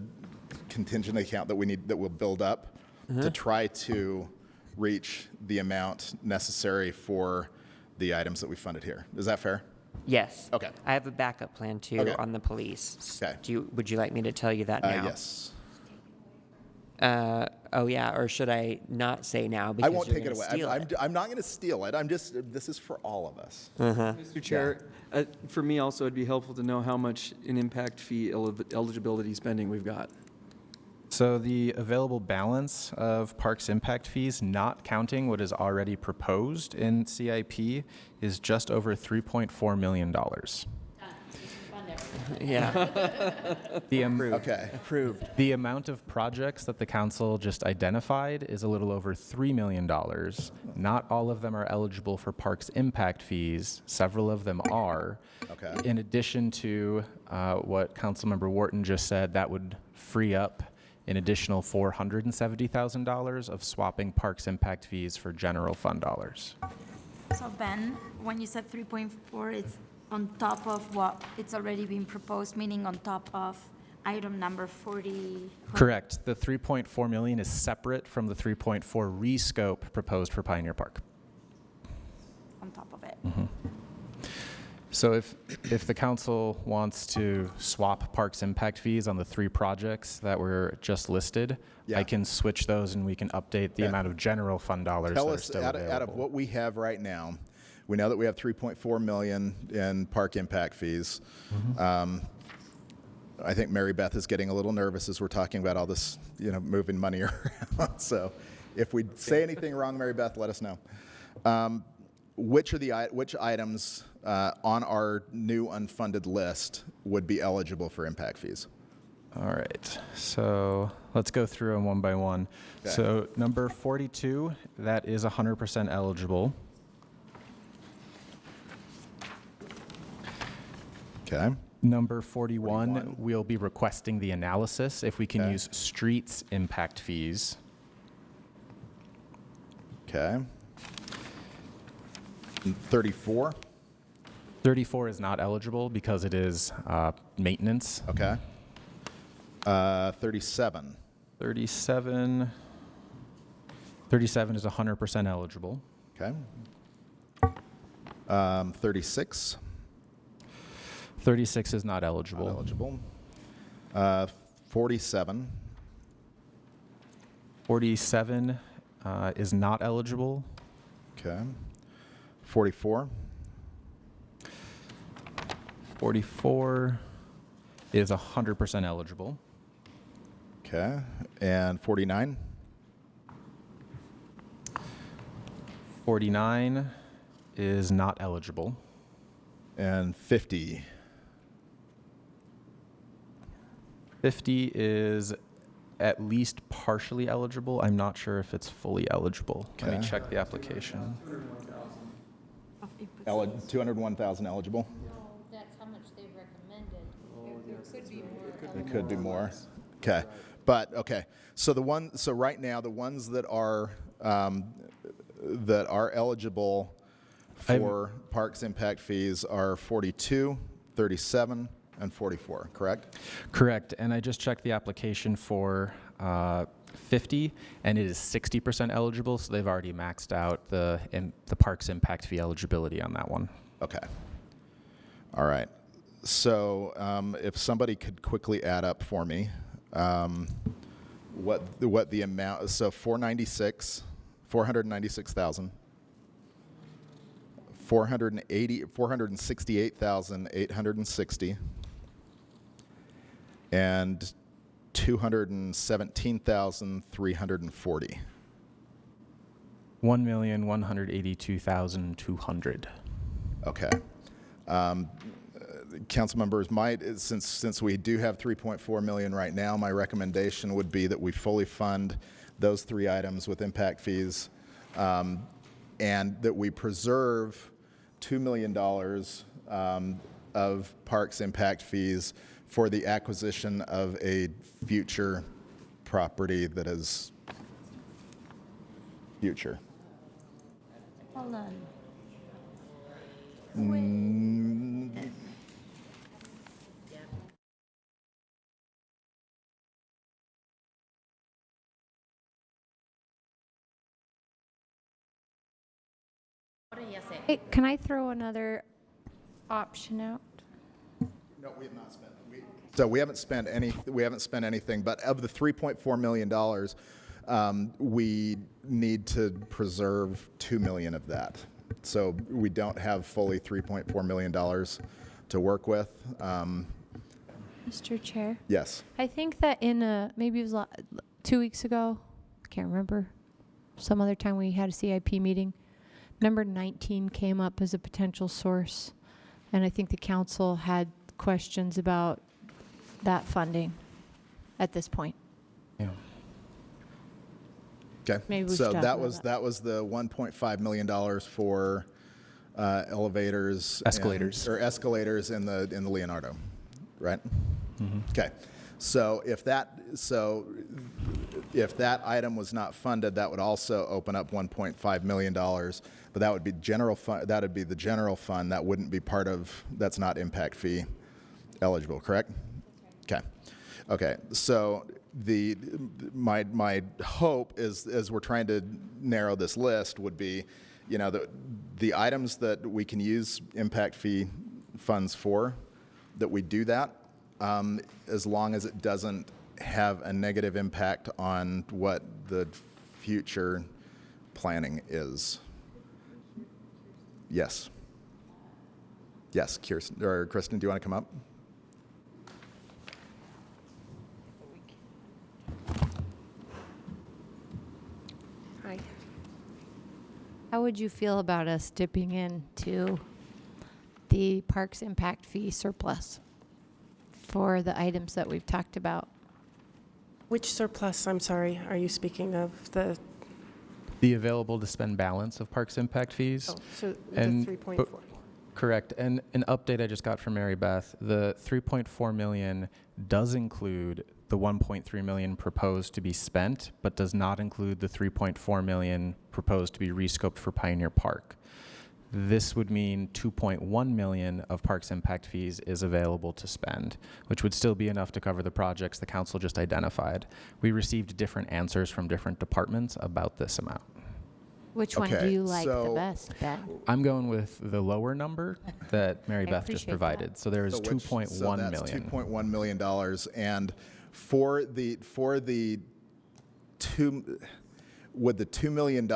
contingent account that we'll build up to try to reach the amount necessary for the items that we funded here. Is that fair? Yes. Okay. I have a backup plan too on the police. Okay. Would you like me to tell you that now? Yes. Oh yeah, or should I not say now? Because I won't you're take it gonna away. steal it? I'm not going to steal it. This is for all of us. Mr. Chair, for me also, it'd be helpful to know how much in impact fee eligibility spending we've got. So the available balance of parks impact fees, not counting what is already proposed in CIP, is just over $3.4 million. Yeah. Okay. Approved. The amount of projects that the council just identified is a little over $3 million. Not all of them are eligible for parks impact fees. Several of them are. Okay. In addition to what Councilmember Wharton just said, that would free up an additional $470,000 of swapping parks impact fees for general fund dollars. So Ben, when you said 3.4, it's on top of what it's already been proposed, meaning on top of item number 40? Correct. The 3.4 million is separate from the 3.4 rescope proposed for Pioneer Park. On top of it. So if the council wants to swap parks impact fees on the 3 projects that were just listed, Yeah. I can switch those and we can update the amount of general fund dollars Tell that are us still out available. of what we have right now. We know that we have 3.4 million in park impact fees. I think Mary Beth is getting a little nervous as we're talking about all this, moving money around. So if we say anything wrong, Mary Beth, let us know. Which items on our new unfunded list would be eligible for impact fees? All right, so let's go through them one by one. Okay. So number 42, that is 100% eligible. Okay. Number 41, we'll be requesting the analysis if we can Okay. use streets impact fees. Okay. 34. 34 is not eligible because it is maintenance. Okay. 37. 37 is 100% eligible. Okay. 36. 36 is not eligible. Not eligible. 47. 47 is not eligible. Okay. 44. 44 is 100% eligible. Okay. And 49. 49 is not eligible. And 50. 50 is at least partially eligible. I'm not sure if it's fully eligible. Let Okay. me check the application. 201,000 eligible. No, that's how much they've recommended. It could be more. Okay. But okay. So right now the ones that are eligible for parks impact fees are 42, 37, and 44, correct? Correct. And I just checked the application for 50, and it is 60% eligible, so they've already maxed out the parks impact fee eligibility on that one. Okay. All right. So if somebody could quickly add up for me what the amount, so 496,000. 468,860, and 217,340. 1,182,200. Okay. Council members, since we do have 3.4 million right now, my recommendation would be that we fully fund those three items with impact fees, and that we preserve $2 million of parks impact fees for the acquisition of a future property that is future. Hold on. Hey, can I throw another option out? No, we have not spent. So we haven't spent anything. But of the $3.4 million, we need to preserve $2 million of that. So we don't have fully $3.4 million to work with. Mr. Chair? Yes. I think that maybe it was 2 weeks ago, I can't remember, some other time we had a CIP meeting, number 19 came up as a potential source, and I think the council had questions about that funding at this point. Yeah. Okay. Maybe we So should talk that about was the $1.5 million for elevators, Escalators. or escalators in the Leonardo, right? Mm-hmm. Okay. So if that item was not funded, that would also open up $1.5 million, but that would be general fund. That would be the general fund. That wouldn't be part of. That's not impact fee eligible, correct? Okay. Okay. So my hope is, as we're trying to narrow this list, would be, the items that we can use impact fee funds for, that we do that, as long as it doesn't have a negative impact on what the future planning is. Yes. Yes, Kirsten, or Kristen, do you want to come up? Hi. How would you feel about us dipping into the parks impact fee surplus for the items that we've talked about? Which surplus, I'm sorry, are you speaking of? The available to spend balance of parks impact fees. Oh, so the And- 3.4. Correct. And an update I just got from Mary Beth, the 3.4 million does include the 1.3 million proposed to be spent, but does not include the 3.4 million proposed to be rescoped for Pioneer Park. This would mean 2.1 million of parks impact fees is available to spend, which would still be enough to cover the projects the council just identified. We received different answers from different departments about this amount. Which one do Okay, you like the so- best, Ben? I'm going with the lower number that Mary I Beth just appreciate provided. that. So there is So 2.1 that's million. $2.1 million, and would the $2 million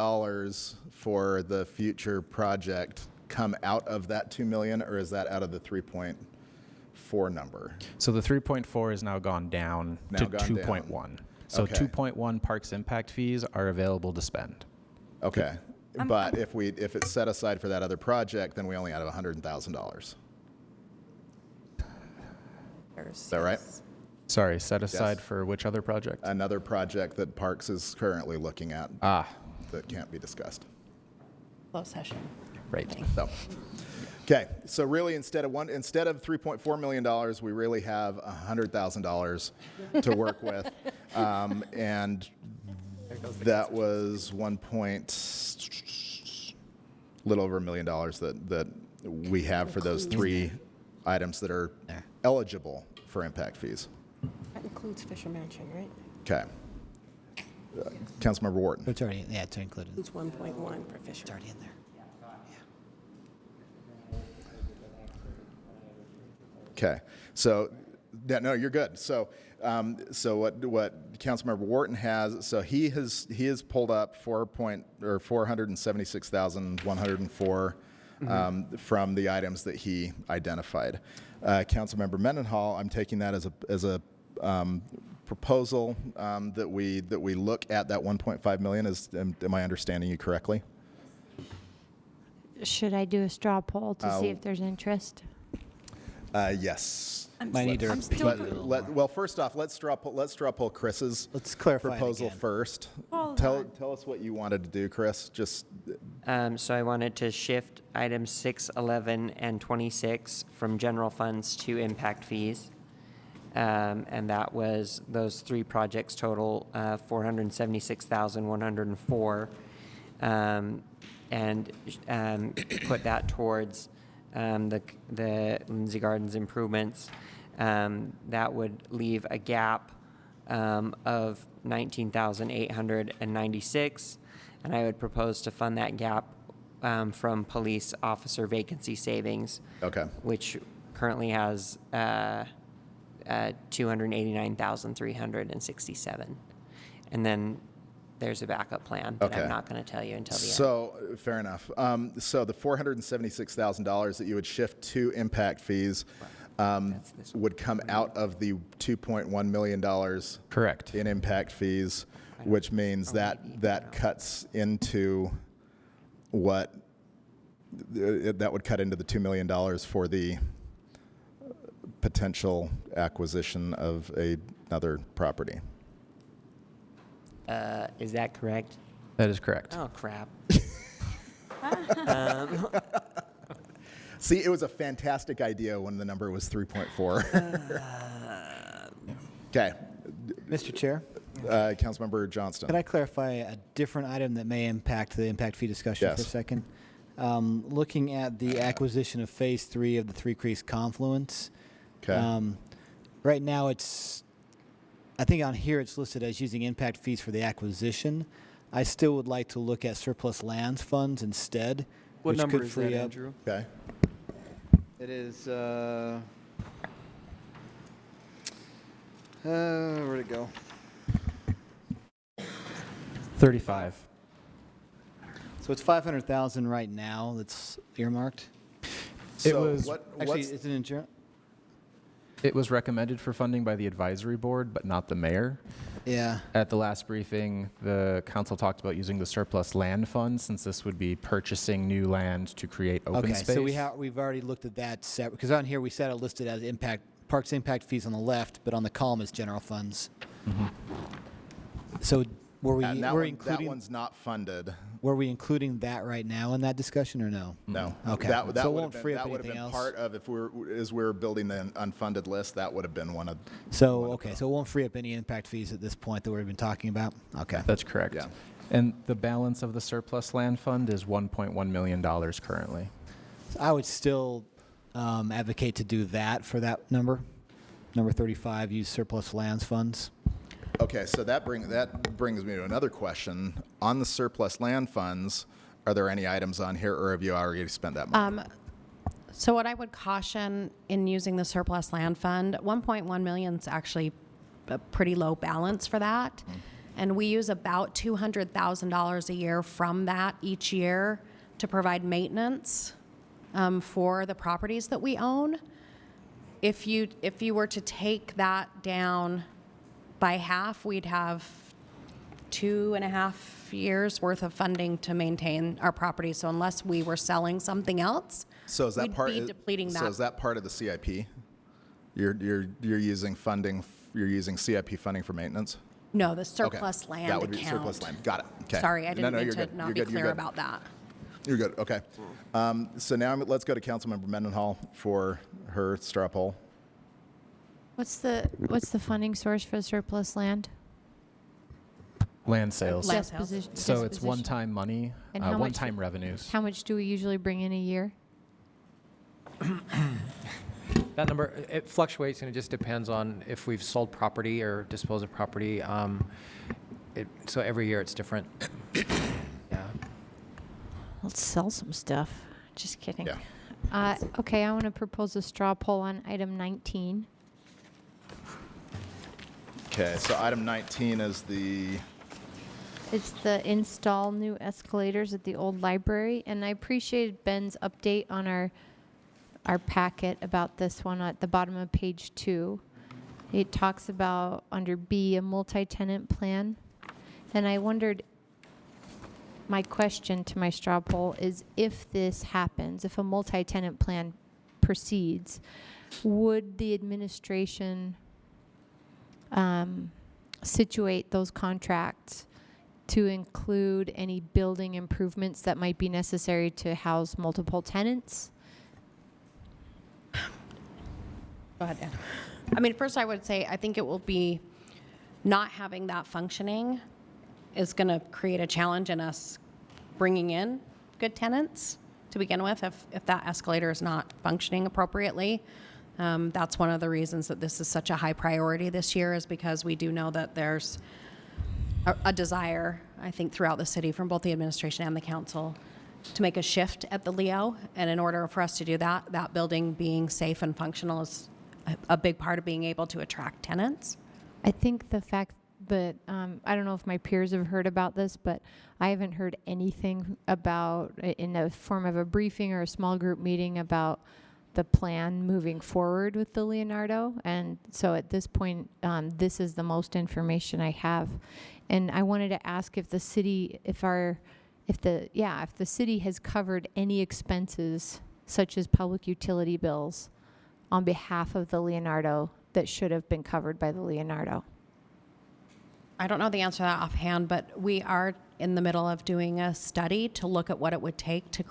for the future project come out of that 2 million, or is that out of the 3.4 number? So the 3.4 is now gone down to Now gone 2.1. So Okay. 2.1 parks impact fees are available to spend. Okay, but if it's set aside for that other project, then we only have $100,000. Is that right? Sorry, set aside Yes. for which other project? Another project that Parks is currently looking at that can't be discussed. Closed session. Right. So, okay, so really instead of $3.4 million, we really have $100,000 to work with, and that was little over $1 million that we have for those three items that are eligible for impact fees. That includes Fisher Mansion, right? Okay. Councilmember Wharton. It's already, yeah, it's included. Includes 1.1 for Fisher. It's already in there. Okay, so, yeah, no, you're good. So what Councilmember Wharton has, so he has pulled up 476,104 from the items that he identified. Councilmember Mendenhall, I'm taking that as a proposal that we look at that 1.5 million. Am I understanding you correctly? Should I do a straw poll to see if there's interest? Yes. Might need to I'm repeat still- it a little more. Well, first off, let's straw poll Chris's Let's clarify it proposal again. first. Hold Tell us what you wanted to do, Chris. Just So I wanted to shift items 6, 11, and 26 from general funds to impact fees. And that was, those three projects total $476,104. And put that towards the Lindsay Gardens improvements. That would leave a gap of $19,896, and I would propose to fund that gap from police officer vacancy savings, okay. which currently has 289,367, and then there's a backup plan that Okay. I'm not going to tell you until the end. So fair enough. So the $476,000 that you would shift to impact fees That's this one. would come out of the $2.1 million Correct. in impact fees, which means that cuts into what that would cut into the $2 million for the potential acquisition of another property. Is that correct? That is correct. Oh, crap. See, it was a fantastic idea when the number was 3.4. Okay, Mr. Chair, Councilmember Johnston. could I clarify a different item that may impact the impact fee discussion for a Yes. second? Looking at the acquisition of Phase 3 of the Three Creeks Confluence. Okay. Right now, I think on here it's listed as using impact fees for the acquisition. I still would like to look at surplus lands funds instead. What which number could is that, free up- Andrew? Okay. It is, where'd it go? 35. So it's 500,000 right now that's earmarked. It So was- Actually, what's- is it insurance? It was recommended for funding by the advisory board, but not the mayor. Yeah. At the last briefing, the council talked about using the surplus land fund, since this would be purchasing new land to create open Okay, space. so we've already looked at that separate, because on here we said it listed as parks impact fees on the left, but on the column is general funds. So were And that including one's not funded. were we including that right now in that discussion or no? No. Okay. That So it would have won't been, free up that would have anything been else? part of, as we were building the unfunded list, that would have been one of. So one of okay, the- so it won't free up any impact fees at this point that we've been talking about. Okay. That's correct. Yeah. And the balance of the surplus land fund is $1.1 million currently. I would still advocate to do that for that number. Number 35, use surplus lands funds. Okay, so that brings me to another question. On the surplus land funds, are there any items on here, or have you already spent that money? So what I would caution in using the surplus land fund, 1.1 million is actually a pretty low balance for that. And we use about $200,000 a year from that each year to provide maintenance for the properties that we own. If you were to take that down by half, we'd have 2.5 years worth of funding to maintain our property. So unless we were selling something else, So is that we'd part? be depleting So that. is that part of the CIP? You're using funding. You're using CIP funding for maintenance. No, the Okay. surplus land That would be account. surplus land. Got it. Okay. Sorry, I didn't mean you're to good. not You're be good. You're clear good. about that. You're good. Okay. So now let's go to Councilmember Mendenhall for her straw poll. What's the funding source for surplus land? Land sales. Land sales. Disposition- So it's disposition. one-time money, And how much- one-time revenues. How much do we usually bring in a year? That number, it fluctuates, and it just depends on if we've sold property or disposed of property. So every year it's different. Yeah. Let's sell some stuff. Just kidding. Yeah. Okay, I want to propose a straw poll on item 19. Okay. So item 19 is the It's the install new escalators at the old library, and I appreciated Ben's update on our packet about this one at the bottom of page 2. It talks about under B, a multi-tenant plan, and I wondered, my question to my straw poll is, if this happens, if a multi-tenant plan proceeds, would the administration situate those contracts to include any building improvements that might be necessary to house multiple tenants? Go ahead, Ann. I mean, first I would say, I think it will be, not having that functioning is going to create a challenge in us bringing in good tenants to begin with, if that escalator is not functioning appropriately. That's one of the reasons that this is such a high priority this year, is because we do know that there's a desire, I think, throughout the city from both the administration and the council to make a shift at the Leo. And in order for us to do that, that building being safe and functional is a big part of being able to attract tenants. I think the fact that, I don't know if my peers have heard about this, but I haven't heard anything about, in the form of a briefing or a small group meeting, about the plan moving forward with the Leonardo. And so at this point, this is the most information I have. And I wanted to ask if the city, if the city has covered any expenses such as public utility bills on behalf of the Leonardo that should have been covered by the Leonardo. I don't know the answer to that offhand, but we are in the middle of doing a study to look at what it would take to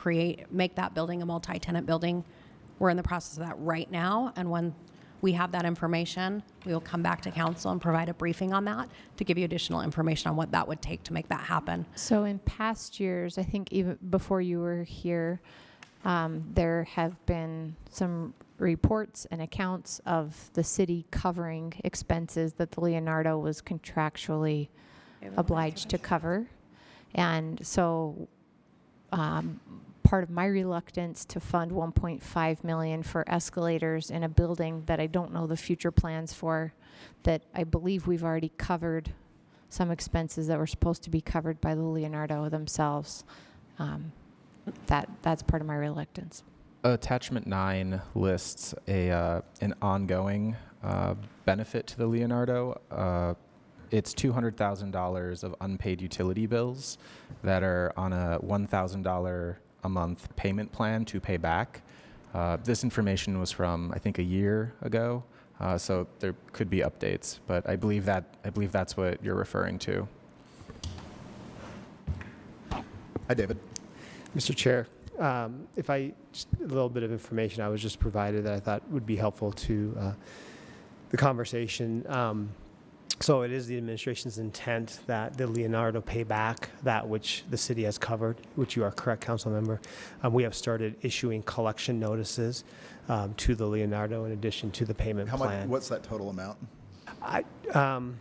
make that building a multi-tenant building. We're in the process of that right now, and when we have that information, we will come back to council and provide a briefing on that to give you additional information on what that would take to make that happen. So in past years, I think even before you were here, there have been some reports and accounts of the city covering expenses that the Leonardo was contractually obliged to cover. And so part of my reluctance to fund 1.5 million for escalators in a building that I don't know the future plans for, that I believe we've already covered some expenses that were supposed to be covered by the Leonardo themselves. That's part of my reluctance. Attachment 9 lists an ongoing benefit to the Leonardo. It's $200,000 of unpaid utility bills that are on a $1,000 a month payment plan to pay back. This information was from, I think, a year ago, so there could be updates, but I believe that's what you're referring to. Hi, David. Mr. Chair, just a little bit of information I was just provided that I thought would be helpful to the conversation. So it is the administration's intent that the Leonardo pay back that which the city has covered, which you are correct, council member. We have started issuing collection notices to the Leonardo in addition to the payment plan. What's that total amount? I don't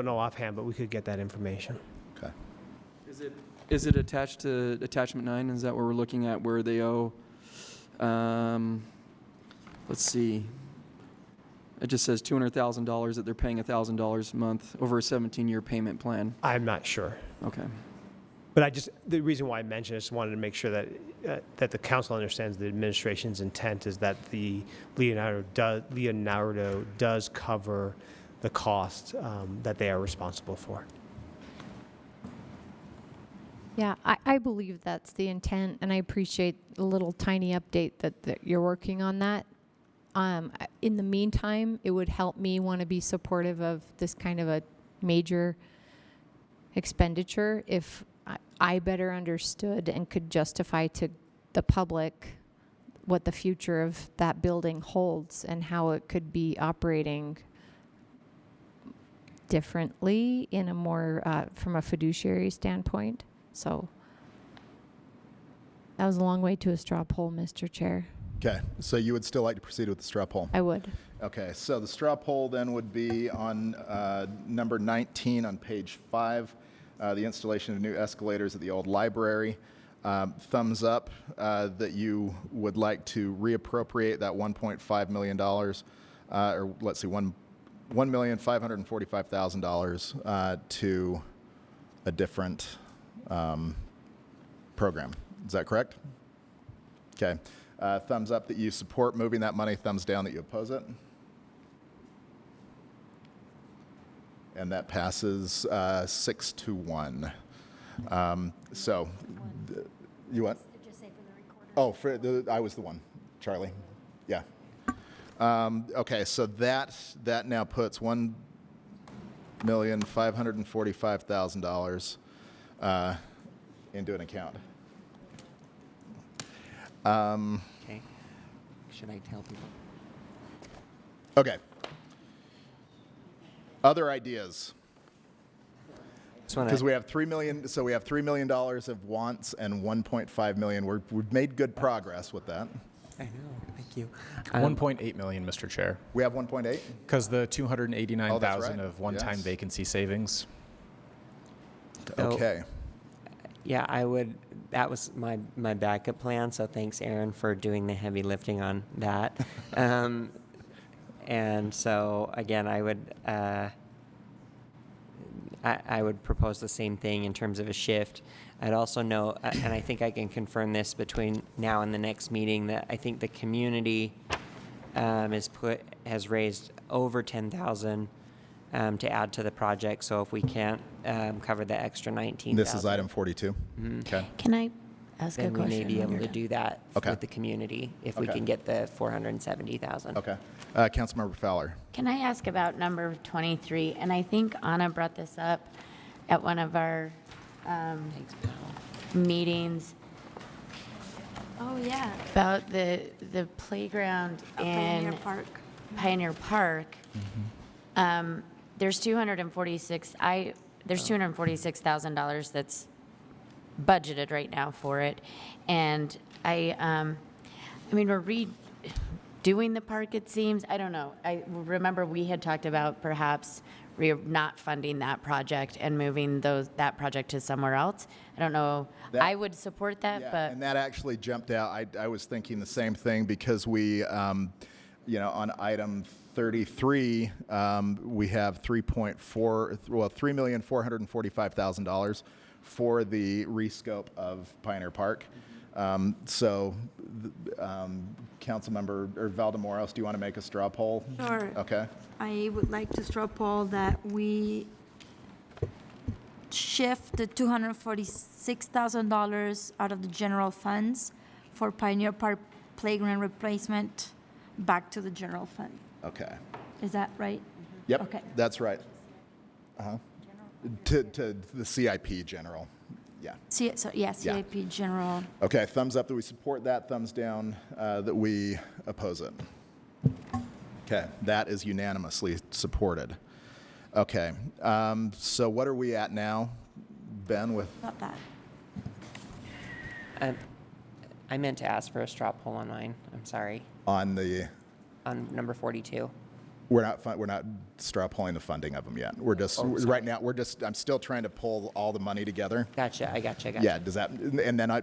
know offhand, but we could get that information. Okay. Is it attached to attachment 9? Is that what we're looking at, where they owe? Let's see. It just says $200,000 that they're paying $1,000 a month over a 17-year payment plan. I'm not sure. Okay. But the reason why I mentioned it, I just wanted to make sure that that the council understands the administration's intent is that the Leonardo does cover the cost that they are responsible for. Yeah, I believe that's the intent, and I appreciate the little tiny update that you're working on that. In the meantime, it would help me want to be supportive of this kind of a major expenditure if I better understood and could justify to the public what the future of that building holds and how it could be operating differently in a more, from a fiduciary standpoint. So that was a long way to a straw poll, Mr. Chair. Okay, so you would still like to proceed with the straw poll? I would. Okay, so the straw poll then would be on number 19 on page 5, the installation of new escalators at the old library. Thumbs up that you would like to reappropriate that $1.5 million, or let's see, $1,545,000 to a different program. Is that correct? Okay. Thumbs up that you support moving that money, thumbs down that you oppose it. And that passes 6-1. You what? Oh, I was the one, Charlie. Yeah. Okay, so that now puts $1,545,000 into an account. Okay. Should I tell people? Okay. Other ideas? Because we have $3 million, so we have $3 million of wants and 1.5 million. We've made good progress with that. I know. Thank you. 1.8 million, Mr. Chair. We have 1.8? Because the 289,000 right. of one-time Yes. vacancy savings. Okay. Yeah, I would. That was my backup plan. So thanks, Aaron, for doing the heavy lifting on that. And so again, I would propose the same thing in terms of a shift. I'd also note, and I think I can confirm this between now and the next meeting, that I think the community has raised over 10,000 to add to the project. So if we can't cover the extra 19,000, This is item 42? Okay. Can I ask a then we question? may be able to do that Okay. with the community if we Okay. can get the 470,000. Okay. Councilmember Fowler. Can I ask about number 23? And I think Anna brought this up at one of our meetings Oh, yeah. about the playground Pioneer in Park. Pioneer Park. There's $246,000 that's budgeted right now for it, and I mean, we're redoing the park, it seems. I don't know. I remember we had talked about perhaps not funding that project and moving that project to somewhere else. I don't know. I would support that, Yeah, but and that actually jumped out. I was thinking the same thing because we, on item 33, we have $3,445,000 for the rescope of Pioneer Park. Councilmember or Valdemoros, do you want to make a straw poll? Sure. Okay. I would like to straw poll that we shift the $246,000 out of the general funds for Pioneer Park playground replacement back to the general fund. Okay. Is that right? Yep. Okay. That's right. To the CIP general. Yeah. CIP general. Okay, thumbs up that we support that, thumbs down that we oppose it. Okay, that is unanimously supported. Okay, so what are we at now, Ben, with? Not that. I meant to ask for a straw poll on mine. I'm sorry. On number 42. We're not straw polling the funding of them yet. We're just, right now, I'm still trying to pull all the money together. Gotcha. I gotcha. Yeah, does that, and then I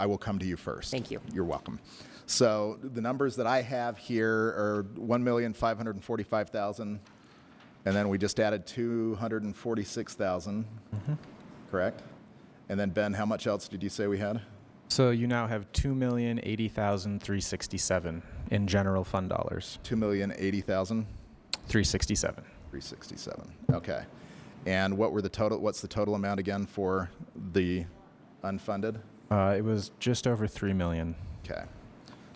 will come to you first. Thank you. You're welcome. So the numbers that I have here are 1,545,000, and then we just added 246,000, correct? And then Ben, how much else did you say we had? So you now have $2,080,367 in general fund dollars. 2,080,000? 367. 367. Okay. And what's the total amount again for the unfunded? It was just over 3 million. Okay.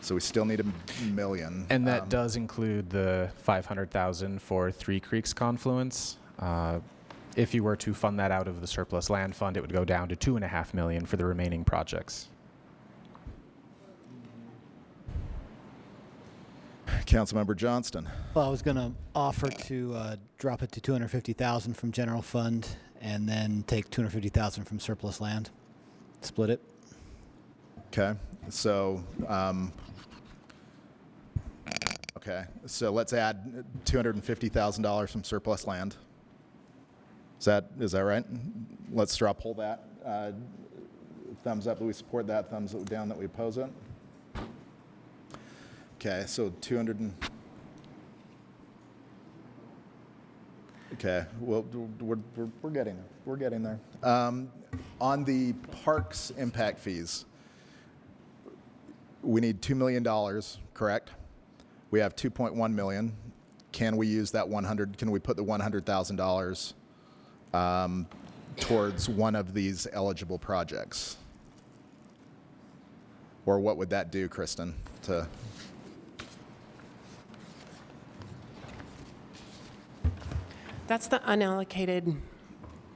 So we still need $1 million. And that does include the 500,000 for Three Creeks Confluence. If you were to fund that out of the surplus land fund, it would go down to $2.5 million for the remaining projects. Councilmember Johnston. Well, I was going to offer to drop it to 250,000 from general fund and then take 250,000 from surplus land. Split it. Okay. So, let's add $250,000 from surplus land. Is that right? Let's straw poll that. Thumbs up that we support that. Thumbs down that we oppose it. Okay, so Okay, well, we're getting there. We're getting there. On the parks impact fees, we need $2 million, correct? We have 2.1 million. Can we use that 100? Can we put the $100,000 towards one of these eligible projects? Or what would that do, Kristen? That's the unallocated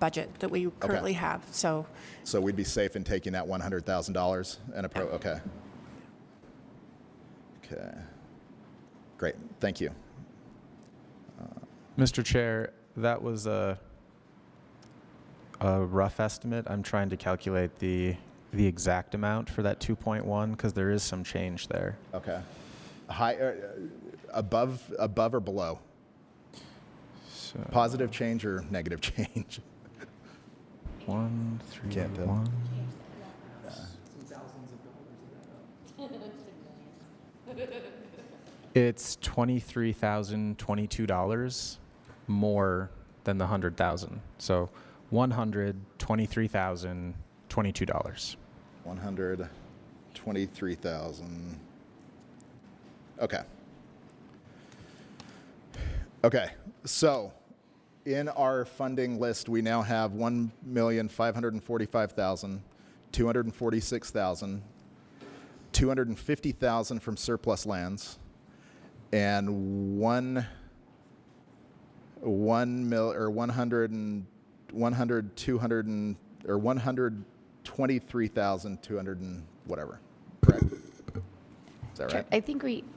budget that we currently have, so. So we'd be safe in taking that $100,000 and okay. Okay. Great, thank you. Mr. Chair, that was a rough estimate. I'm trying to calculate the exact amount for that 2.1 because there is some change there. Okay. Above or below? So Positive change or negative change? 1, 3, Can't tell. 1. It's $23,022 more than the 100,000. So $123,022. $123,000. Okay. Okay. So in our funding list, we now have $1,545,000, $246,000, $250,000 from surplus lands, and $123,000 200 and whatever. Correct? Is that right?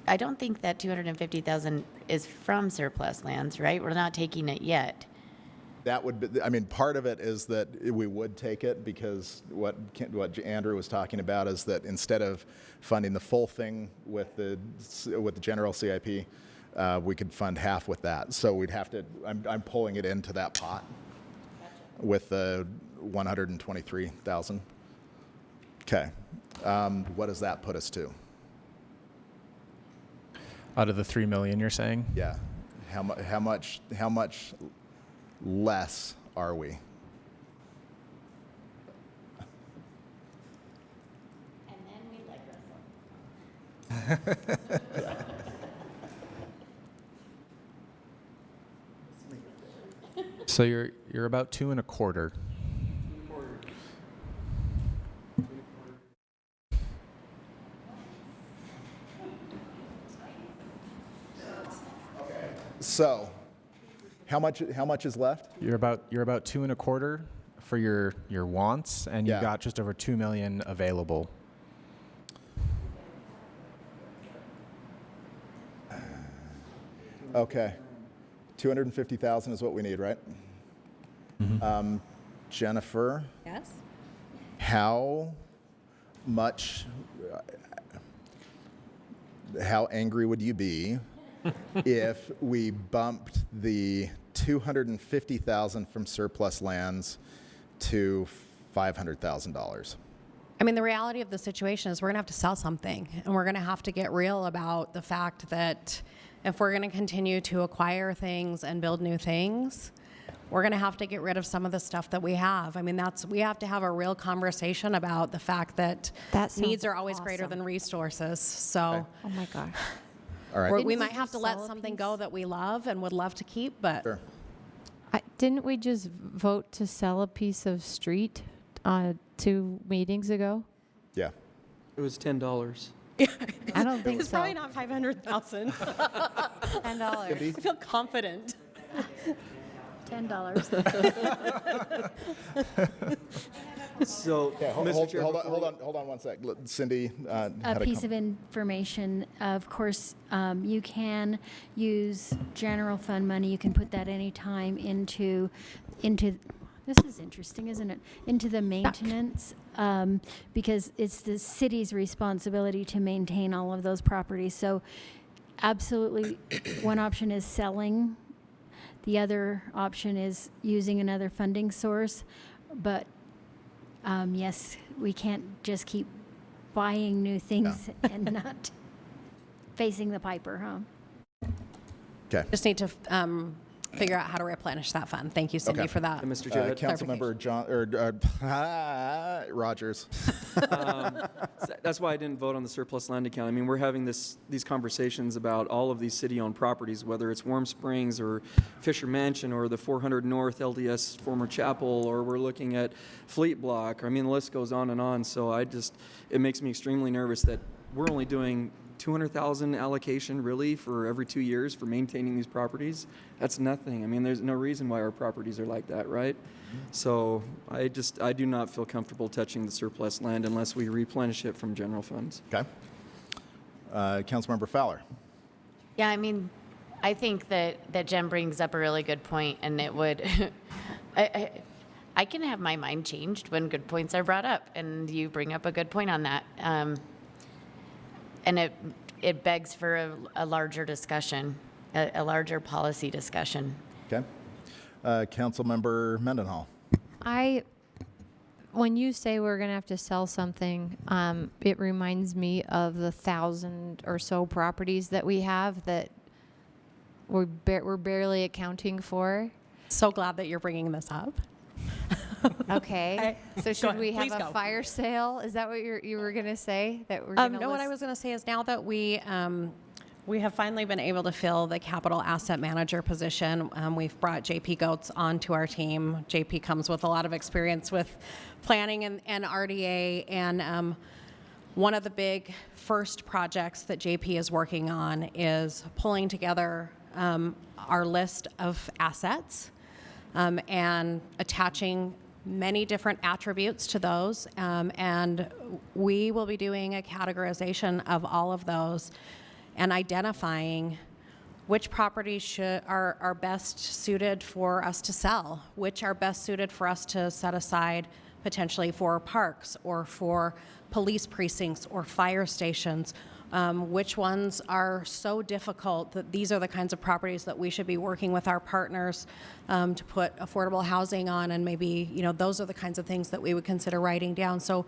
I don't think that 250,000 is from surplus lands, right? We're not taking it yet. That would be, I mean, part of it is that we would take it because what Andrew was talking about is that instead of funding the full thing with the general CIP, we could fund half with that. So we'd have to, I'm pulling it into that pot with the 123,000. Okay. What does that put us to? Out of the 3 million you're saying? Yeah. How much less are we? And then we like Russell. So you're about 2.25. So, how much is left? You're about 2.25 for your wants, and you've Yeah. got just over 2 million available. Okay, 250,000 is what we need, right? Jennifer, Yes? how angry would you be if we bumped the 250,000 from surplus lands to $500,000? I mean, the reality of the situation is we're going to have to sell something, and we're going to have to get real about the fact that if we're going to continue to acquire things and build new things, we're going to have to get rid of some of the stuff that we have. I mean, we have to have a real conversation about the fact that needs are always greater than resources. So, Oh my gosh. All right. we might have to let something go that we love and would love to keep, but Sure. Didn't we just vote to sell a piece of street 2 meetings ago? Yeah. It was $10. I don't think it's so. probably not 500,000. $10. I feel confident. $10. So, Hold on 1 sec. Cindy had A piece of information, of course, you can use general fund money. You can put that anytime into, this is interesting, isn't it? Into the maintenance, because it's the city's responsibility to maintain all of those properties. So absolutely, one option is selling. The other option is using another funding source. But yes, we can't just keep buying new things and not facing the piper, huh? Okay. Just need to figure out how to replenish that fund. Thank you, Cindy, Okay. for that. And Mr. Chair, Councilmember Rogers. that's why I didn't vote on the surplus land account. I mean, we're having these conversations about all of these city-owned properties, whether it's Warm Springs or Fisher Mansion or the 400 North LDS former chapel, or we're looking at Fleet Block. I mean, the list goes on and on. So it makes me extremely nervous that we're only doing 200,000 allocation really for every 2 years for maintaining these properties. That's nothing. I mean, there's no reason why our properties are like that, right? So I do not feel comfortable touching the surplus land unless we replenish it from general funds. Okay. Councilmember Fowler. Yeah, I mean, I think that Jen brings up a really good point, and it would, I can have my mind changed when good points are brought up, and you bring up a good point on that. And it begs for a larger discussion, a larger policy discussion. Okay. Councilmember Mendenhall. When you say we're going to have to sell something, it reminds me of the 1,000 or so properties that we have that we're barely accounting for. So glad that you're bringing this up. Okay. So should we have Please a go. fire sale? Is that what you were going to say? That we're going to No, what I was going to say is now that we have finally been able to fill the capital asset manager position, we've brought JP Goetz onto our team. JP comes with a lot of experience with planning and RDA, and one of the big first projects that JP is working on is pulling together our list of assets and attaching many different attributes to those, and we will be doing a categorization of all of those and identifying which properties are best suited for us to sell, which are best suited for us to set aside potentially for parks or for police precincts or fire stations, which ones are so difficult that these are the kinds of properties that we should be working with our partners to put affordable housing on, and maybe, those are the kinds of things that we would consider writing down. So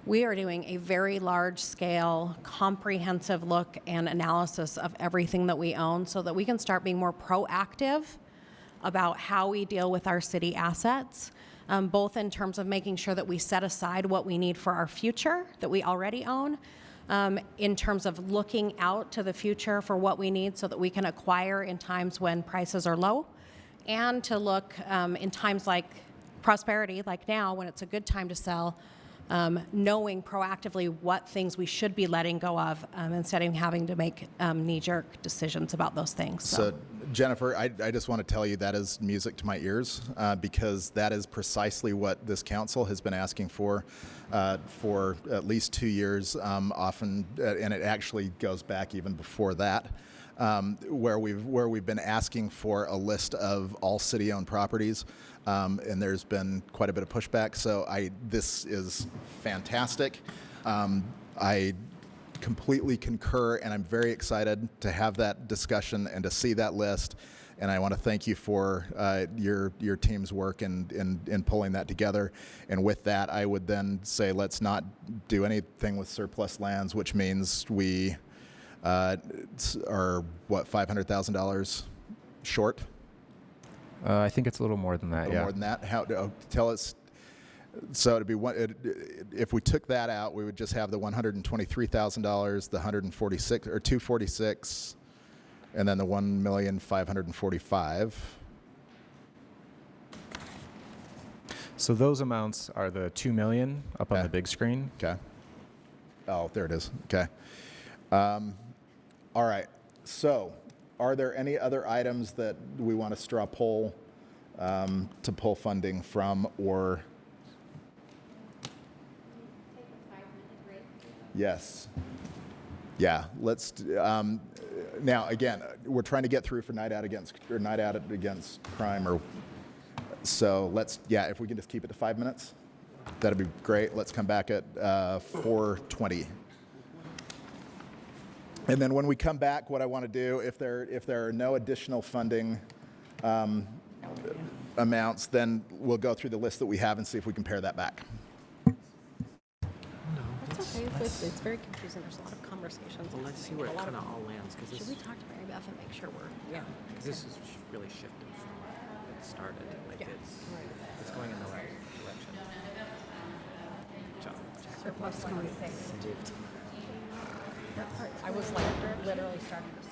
we are doing a very large-scale, comprehensive look and analysis of everything that we own so that we can start being more proactive about how we deal with our city assets, both in terms of making sure that we set aside what we need for our future that we already own, in terms of looking out to the future for what we need so that we can acquire in times when prices are low, and to look in times like prosperity, like now, when it's a good time to sell, knowing proactively what things we should be letting go of instead of having to make knee-jerk decisions about those things. So, Jennifer, I just want to tell you that is music to my ears because that is precisely what this council has been asking for at least 2 years, often, and it actually goes back even before that, where we've been asking for a list of all city-owned properties, and there's been quite a bit of pushback. So this is fantastic. I completely concur, and I'm very excited to have that discussion and to see that list. And I want to thank you for your team's work in pulling that together. And with that, I would then say let's not do anything with surplus lands, which means we are, $500,000 short? I think it's a little more than that, A little more than that? Tell us. So it'd be if we took that out, we would just have the $123,000, the 146 or 246, and then the $1,545,000. So those amounts are the $2 million up on the big screen. Okay. Oh, there it is. Okay. All right. So, are there any other items that we want to straw poll to pull funding from, or? Yes. Yeah. Let's. Now, again, we're trying to get through for Night Out Against Crime, or so. Let's. Yeah. If we can just keep it to 5 minutes, that'd be great. Let's come back at 4:20. And then when we come back, what I want to do, if there are no additional funding amounts, then we'll go through the list that we have and see if we can pare that back. That's okay. It's very confusing. There's a lot of conversations. Well, let's see where it kind of all lands, because Should we talk to Mary Beth and make sure we're? yeah, because this is really shifted from where it started. Like it's going in the right direction. Surplus going saved. I was like literally starting to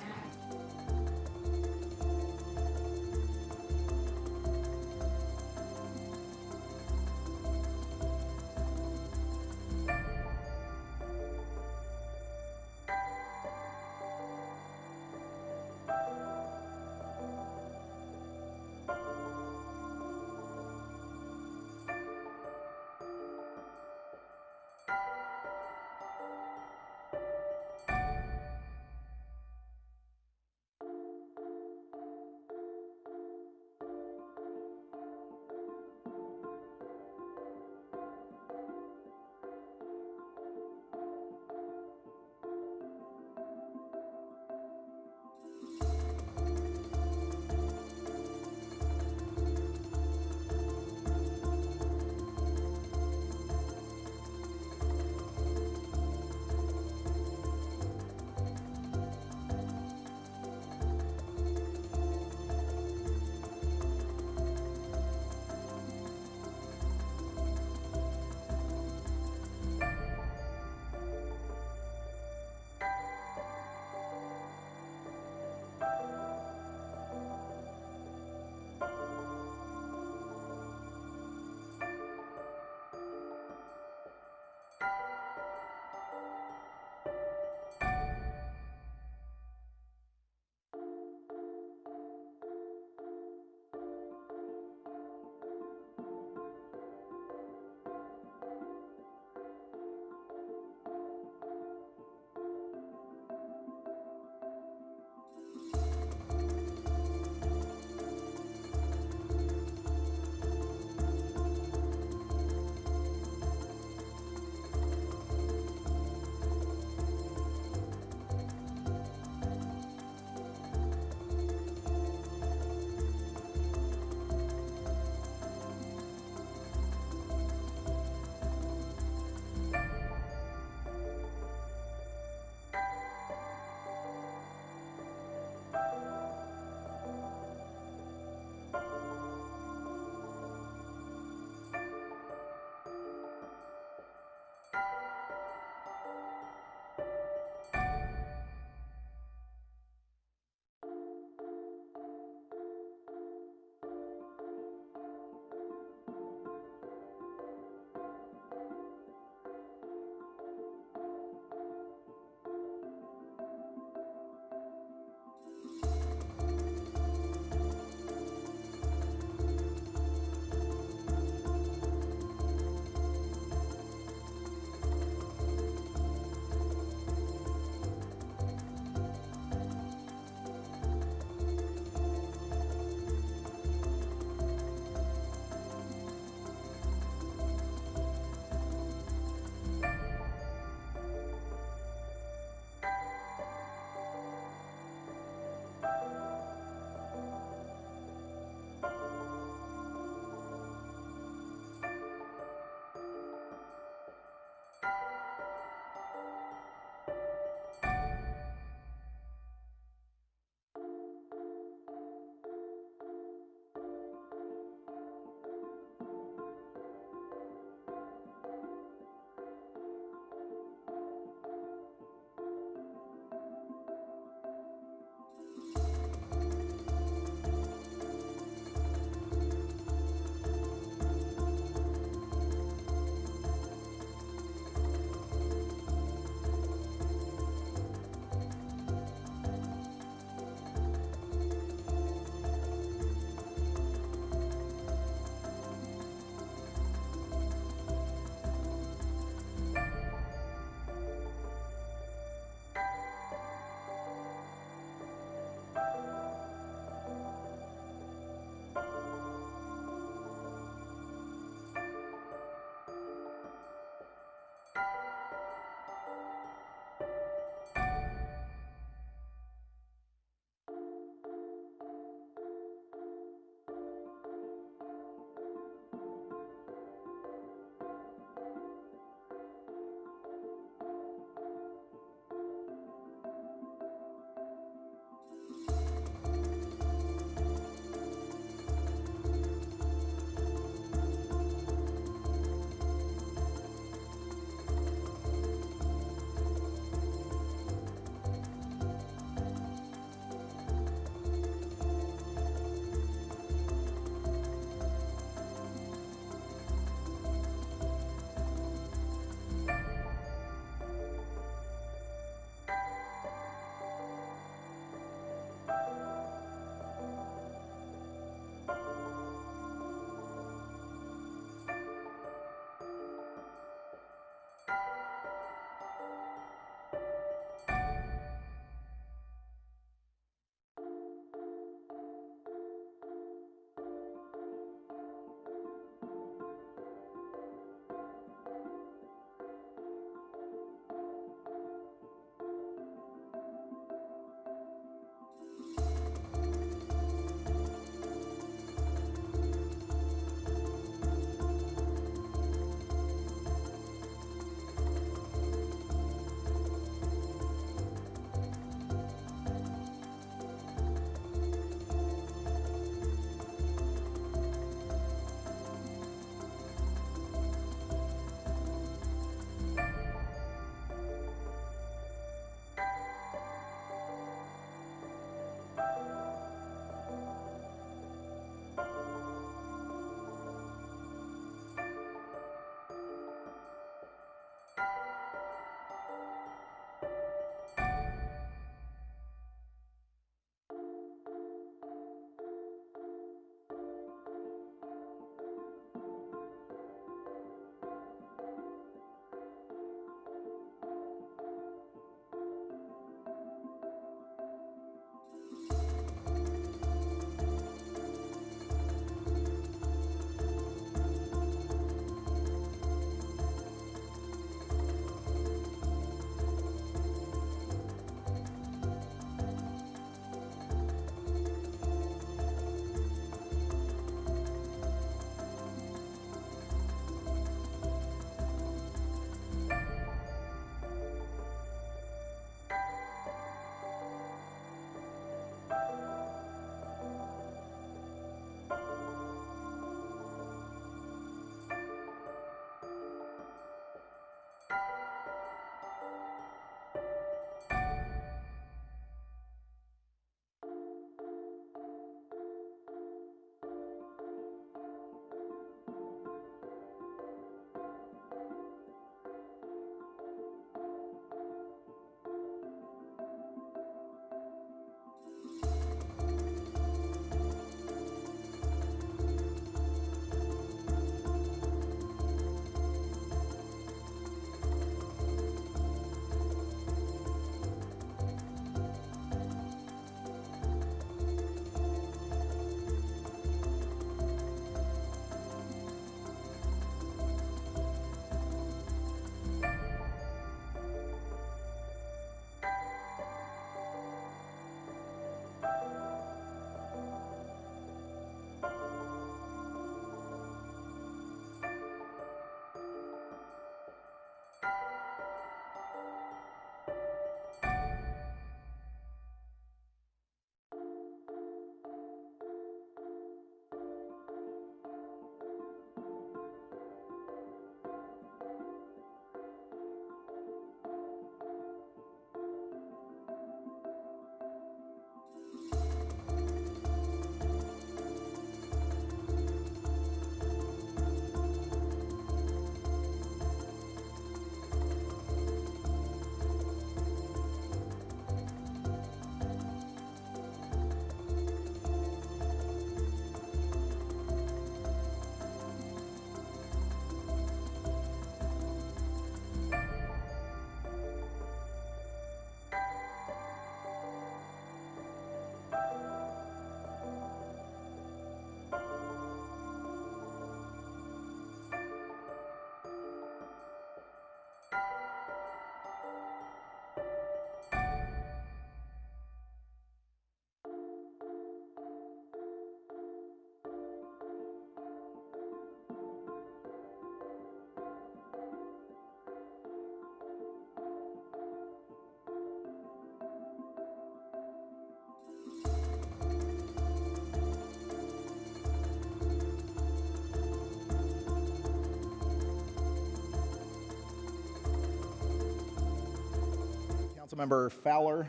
Councilmember Fowler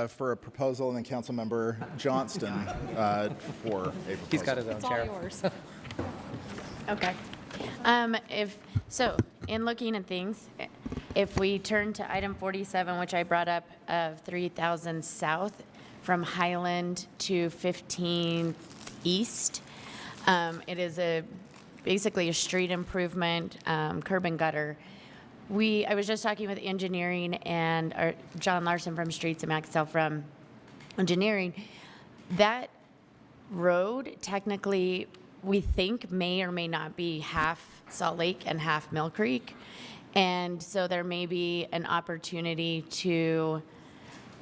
for a proposal, and then Councilmember Johnston for a proposal. He's got his own chair. Okay. In looking at things, if we turn to item 47, which I brought up, of 3,000 south from Highland to 15 east, it is basically a street improvement, curb and gutter. I was just talking with engineering and John Larson from Streets and Maxwell from engineering. That road technically, we think, may or may not be half Salt Lake and half Mill Creek. And so there may be an opportunity to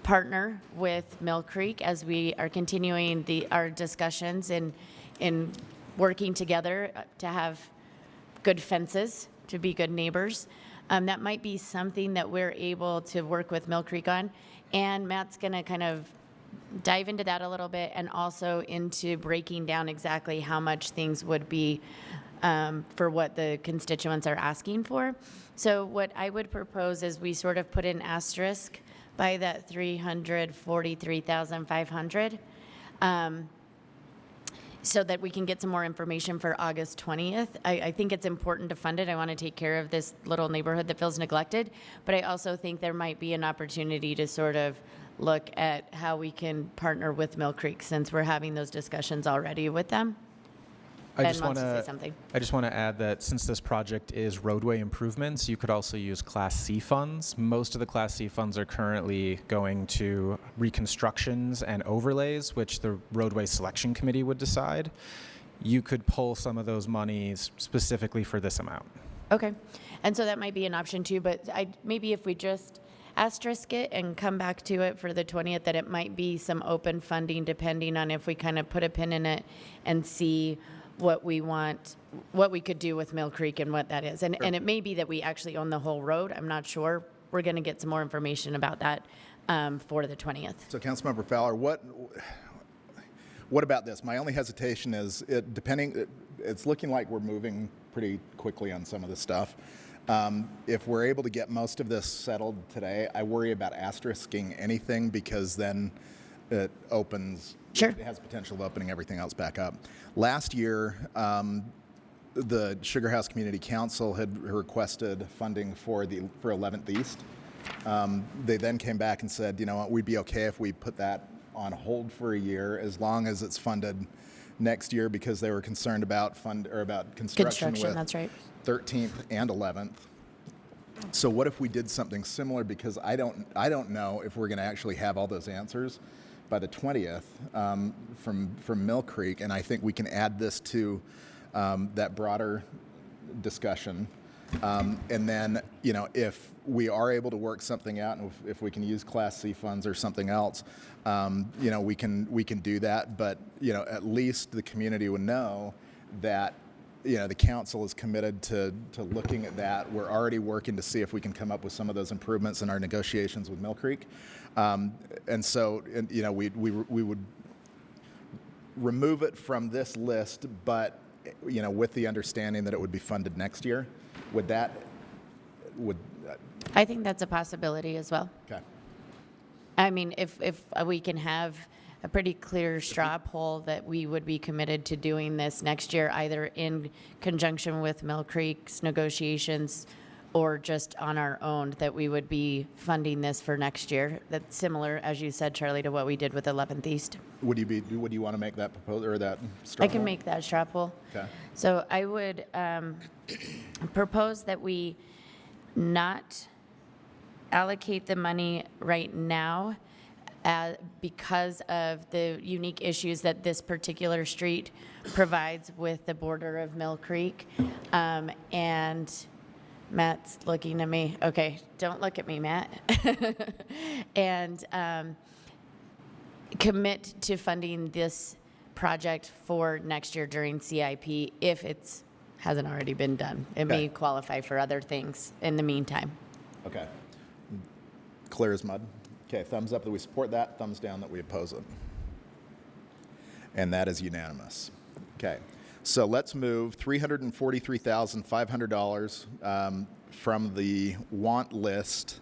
partner with Mill Creek as we are continuing our discussions in working together to have good fences, to be good neighbors. That might be something that we're able to work with Mill Creek on. And Matt's going to kind of dive into that a little bit, and also into breaking down exactly how much things would be for what the constituents are asking for. So what I would propose is we sort of put an asterisk by that 343,500, so that we can get some more information for August 20th. I think it's important to fund it. I want to take care of this little neighborhood that feels neglected, but I also think there might be an opportunity to sort of look at how we can partner with Mill Creek, since we're having those discussions already with them. I Ben just wants want to say something. I just want to add that since this project is roadway improvements, you could also use Class C funds. Most of the Class C funds are currently going to reconstructions and overlays, which the roadway selection committee would decide. You could pull some of those monies specifically for this amount. Okay, and so that might be an option too, but maybe if we just asterisk it and come back to it for the 20th, that it might be some open funding depending on if we kind of put a pin in it and see what we want, what we could do with Mill Creek and what that is. And it may be that we actually own the whole road. I'm not sure. We're going to get some more information about that for the 20th. So Councilmember Fowler, what about this? My only hesitation is it's looking like we're moving pretty quickly on some of this stuff. If we're able to get most of this settled today, I worry about asterisking anything, because then it opens. Sure. It has potential of opening everything else back up. Last year, the Sugar House Community Council had requested funding for 11th East. They then came back and said, you know what, we'd be okay if we put that on hold for a year as long as it's funded next year, because they were concerned about construction with that's right. 13th and 11th. So what if we did something similar? Because I don't know if we're going to actually have all those answers by the 20th from Mill Creek, and I think we can add this to that broader discussion. And then, you know, if we are able to work something out, and if we can use Class C funds or something else, you know, we can do that. But, you know, at least the community would know that, you know, the council is committed to looking at that. We're already working to see if we can come up with some of those improvements in our negotiations with Mill Creek. And so, you know, we would remove it from this list, but, you know, with the understanding that it would be funded next year. I think that's a possibility as well. Okay. I mean, if we can have a pretty clear straw poll that we would be committed to doing this next year, either in conjunction with Mill Creek's negotiations or just on our own, that we would be funding this for next year. That's similar, as you said, Charlie, to what we did with 11th East. Would you want to make that proposal or that straw I can poll? make that straw poll. Okay. So I would propose that we not allocate the money right now because of the unique issues that this particular street provides with the border of Mill Creek. And Matt's looking at me. Okay, don't look at me, Matt. And commit to funding this project for next year during CIP if it hasn't already been done. It may qualify for other things in the meantime. Okay. Clear as mud. Okay, thumbs up that we support that, thumbs down that we oppose it. And that is unanimous. Okay, so let's move $343,500 from the want list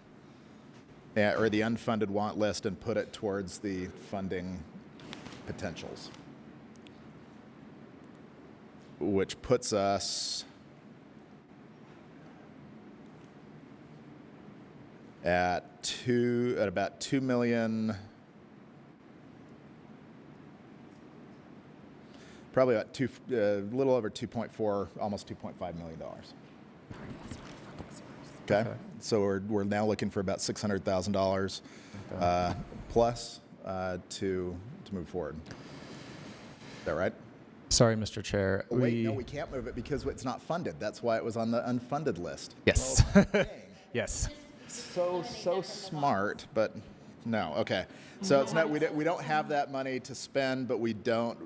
or the unfunded want list and put it towards the funding potentials, which puts us at about 2 million, probably about a little over 2.4, almost $2.5 million. Okay, so we're now looking for about $600,000 plus to move forward. Is that right? Sorry, Mr. Chair. Oh, wait, no, we can't move it because it's not funded. That's why it was on the unfunded list. Yes. Oh, dang. Yes. So smart, but no. Okay, so it's not. We don't have that money to spend, but we don't.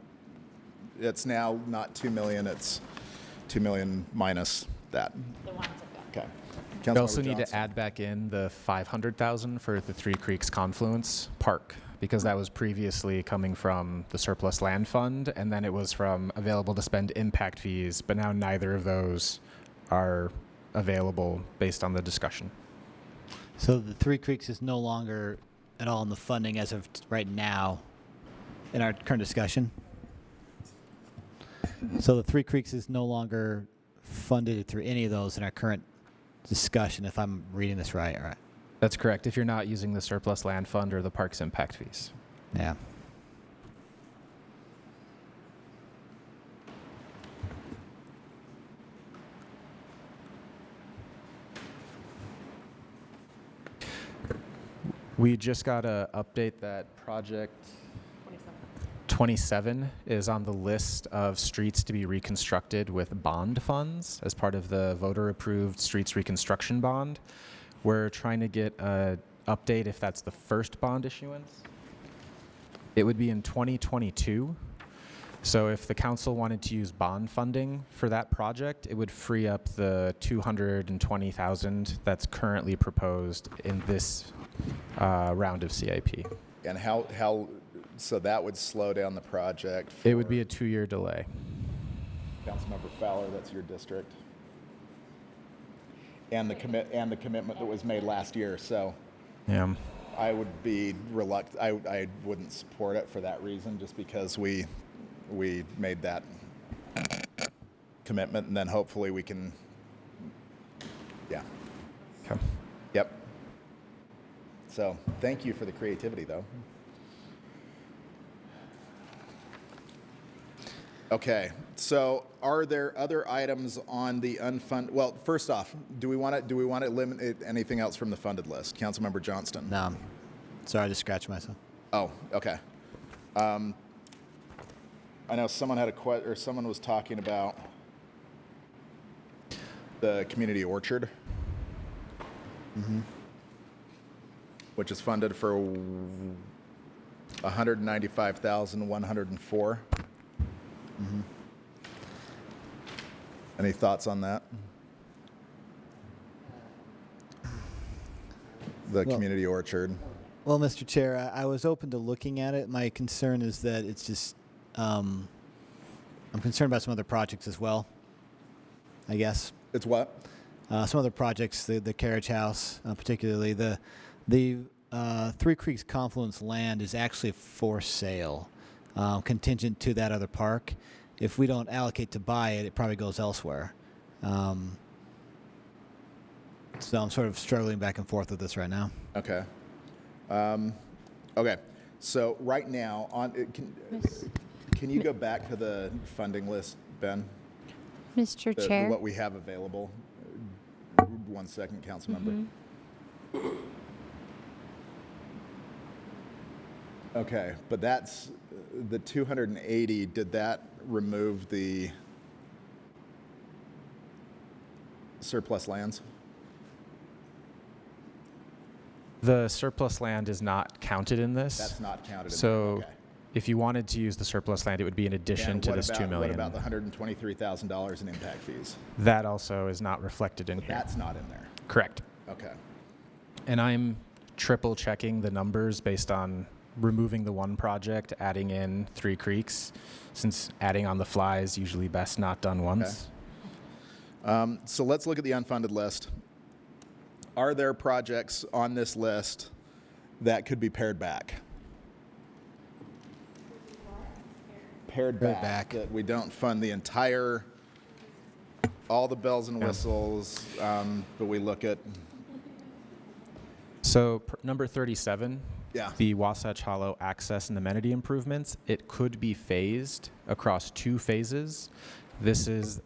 It's now not 2 million. It's 2 million minus that. Okay. We also need to add back in the 500,000 for the Three Creeks Confluence Park, because that was previously coming from the surplus land fund, and then it was from available to spend impact fees, but now neither of those are available based on the discussion. So the Three Creeks is no longer at all in the funding as of right now in our current discussion. So the Three Creeks is no longer funded through any of those in our current discussion, if I'm reading this right. All right. That's correct, if you're not using the surplus land fund or the park's impact fees. Yeah. We just got to update that project 27 is on the list of streets to be reconstructed with bond funds as part of the voter-approved streets reconstruction bond. We're trying to get an update if that's the first bond issuance. It would be in 2022. So if the council wanted to use bond funding for that project, it would free up the 220,000 that's currently proposed in this round of CIP. And how? So that would slow down the project. It would be a 2-year delay. Councilmember Fowler, that's your district. And the commitment that was made last year. So yeah, I would be reluctant. I wouldn't support it for that reason, just because we made that commitment, and then hopefully we can. Yeah. Okay. Yep. So thank you for the creativity, though. Okay, so are there other items on the unfunded? Well, first off, do we want to eliminate anything else from the funded list? Councilmember Johnston. No. Sorry, I just scratched myself. Oh, okay. I know someone had a question, or someone was talking about the community orchard, which is funded for $195,104. Any thoughts on that? The community orchard. Well, Mr. Chair, I was open to looking at it. My concern is that it's just, I'm concerned about some other projects as well, I guess. It's what? Some other projects, the carriage house, particularly. The Three Creeks Confluence land is actually for sale, contingent to that other park. If we don't allocate to buy it, it probably goes elsewhere. So I'm sort of struggling back and forth with this right now. Okay. Okay. So right now, can you go back to the funding list, Ben? Mr. Chair. What we have available. 1 second, council member. Okay, but that's the 280. Did that remove the surplus lands? The surplus land is not counted in this. That's not counted. So if you wanted to use the surplus land, it would be in addition to this $2 million. What about the $123,000 in impact fees? That also is not reflected in here. That's not in there. Correct. Okay. And I'm triple checking the numbers based on removing the one project, adding in Three Creeks, since adding on the fly is usually best not done once. Okay. So let's look at the unfunded list. Are there projects on this list that could be pared back. Pared back. That we don't fund the entire, all the bells and whistles, but we look at. So number 37, Yeah. the Wasatch Hollow access and amenity improvements, it could be phased across 2 phases. This is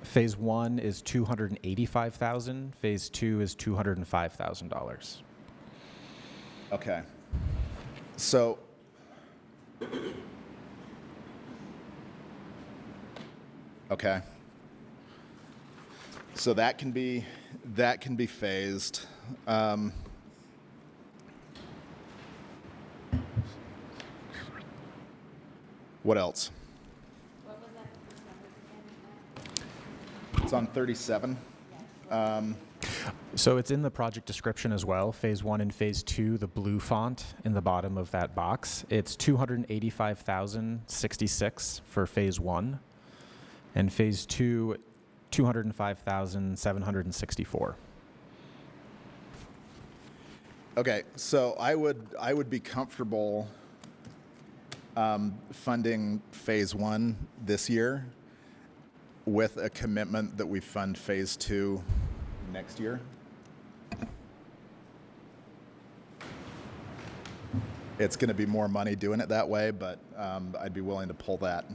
phase 1 is $285,000. Phase 2 is $205,000. Okay. So. Okay. So that can be phased. What else? It's on 37. So it's in the project description as well. Phase 1 and phase 2, the blue font in the bottom of that box. It's $285,066 for phase 1. And phase 2, $205,764. Okay, so I would be comfortable funding phase 1 this year with a commitment that we fund phase 2 next year. It's going to be more money doing it that way, but I'd be willing to pull that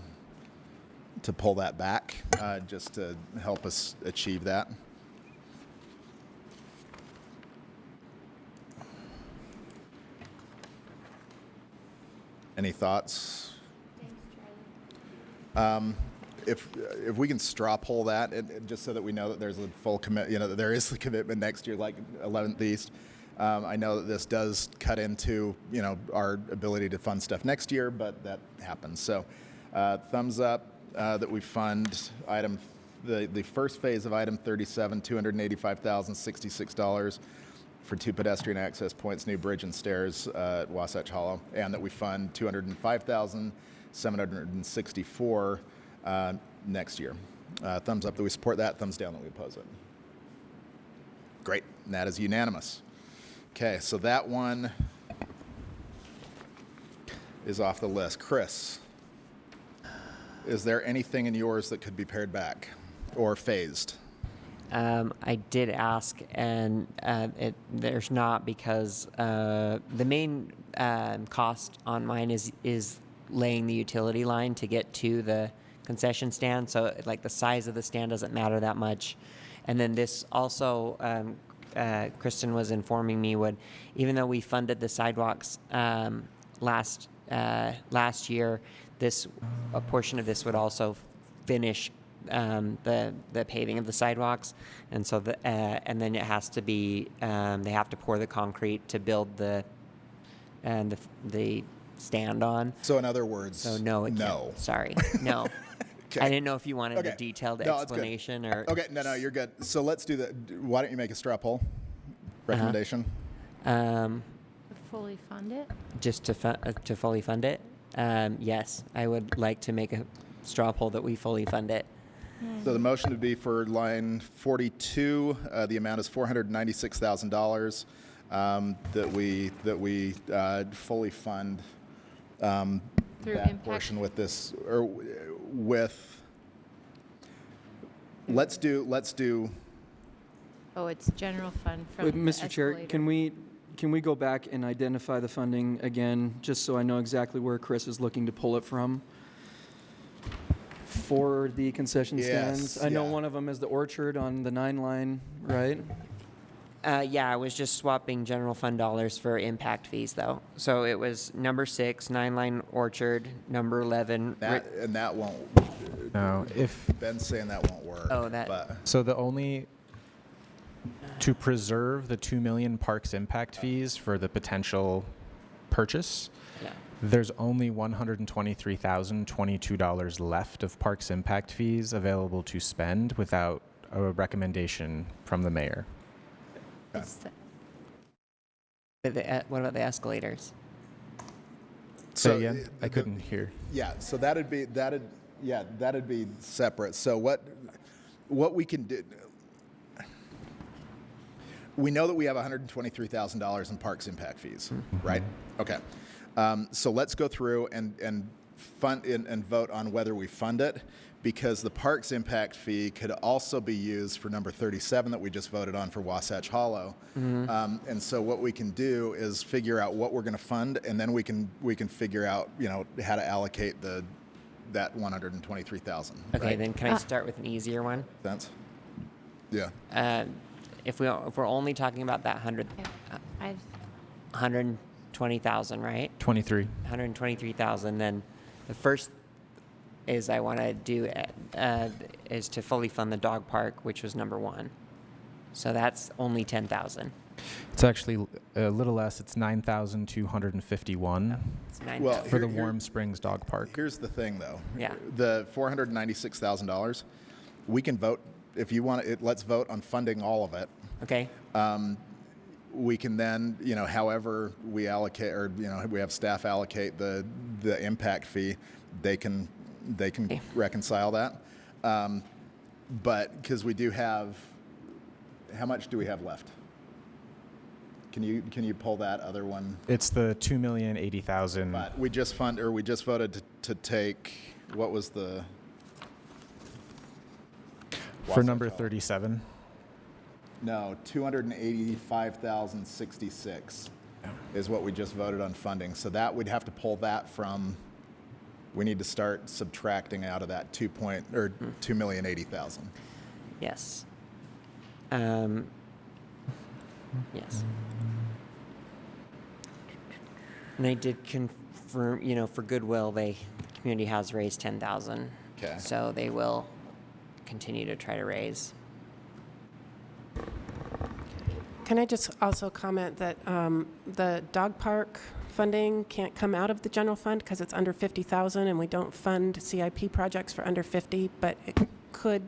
back just to help us achieve that. Any thoughts? If we can straw poll that, just so that we know that there's a full commit, that there is the commitment next year, like 11th East. I know that this does cut into, our ability to fund stuff next year, but that happens. So, thumbs up that we fund the first phase of item 37, $285,066 for 2 pedestrian access points, new bridge and stairs at Wasatch Hollow, and that we fund $205,764 next year. Thumbs up that we support that, thumbs down that we oppose it. Great, and that is unanimous. Okay, so that one is off the list. Chris, is there anything in yours that could be pared back or phased? I did ask, and there's not, because the main cost on mine is laying the utility line to get to the concession stand. So like the size of the stand doesn't matter that much. And then this also, Kristen was informing me, even though we funded the sidewalks last year, a portion of this would also finish the paving of the sidewalks, and so and then it has to be they have to pour the concrete to build the stand on. So in other words, so no. Sorry, no. Okay. I didn't know if you wanted a detailed explanation or. Okay, no, you're good. So let's do that. Why don't you make a straw poll recommendation? Fully fund it? Just to fully fund it? Yes, I would like to make a straw poll that we fully fund it. So the motion would be for line 42. The amount is $496,000 that we fully fund that impact portion with this, or with. Let's do. Oh, it's general fund from Wait, Mr. the Chair, escalator. can we go back and identify the funding again, just so I know exactly where Chris is looking to pull it from? For the concession stands? I know one of them is the Orchard on the 9 line, right? Yeah, I was just swapping general fund dollars for impact fees, though. So it was number 6, 9-line Orchard, number 11. And that won't. No, if Ben's saying that won't work. Oh, that. But. So to preserve the 2 million parks impact fees for the potential purchase, Yeah. there's only $123,022 left of parks impact fees available to spend without a recommendation from the mayor. What about the escalators? So again, I couldn't hear. Yeah, so that'd be separate. So what we can do, we know that we have $123,000 in parks impact fees, right? Okay. So let's go through and fund and vote on whether we fund it, because the parks impact fee could also be used for number 37 that we just voted on for Wasatch Hollow. And so what we can do is figure out what we're going to fund, and then we can figure out, you know, how to allocate that 123,000. Okay, right? then can I start with an easier one? Sense? Yeah. If we're only talking about that 120,000, right? 23. 123,000. Then the first is I want to do is to fully fund the dog park, which was number 1. So that's only 10,000. It's actually a little less. It's 9,251 It's 9,000. Well, for the Warm Springs Dog Park. Here's the thing, though. Yeah. The $496,000, we can vote if you want it. Let's vote on funding all of it. Okay. We can then, you know, however we allocate, or you know, we have staff allocate the impact fee. They can reconcile that. But because we do have, how much do we have left? Can you pull that other one? It's the 2,080,000. But we just voted to take, what was the? For number 37. No, 285,066 is what we just voted on funding. So that we'd have to pull that from. We need to start subtracting out of that 2,080,000. Yes. Yes. And I did confirm, you know, for goodwill, the community has raised 10,000. Okay. So they will continue to try to raise. Can I just also comment that the dog park funding can't come out of the general fund because it's under 50,000, and we don't fund CIP projects for under 50, but it could,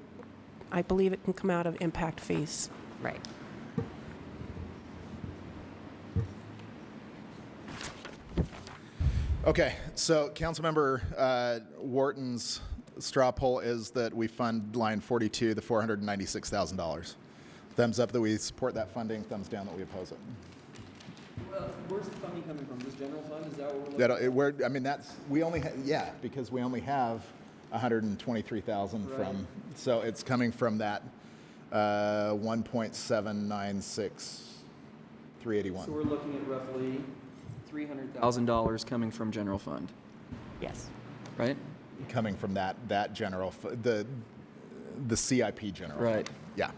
I believe it can come out of impact fees. Right. Okay, so Councilmember Wharton's straw poll is that we fund line 42, the $496,000. Thumbs up that we support that funding, thumbs down that we oppose it. Where's the funding coming from? This general fund? Is that what we're looking I mean, we only, because we only have 123,000 from, so it's coming from that 1.796,381. So we're looking at roughly $300,000 coming from general fund, Yes. right? Coming from that general, the CIP general. Right. Fund. Yeah.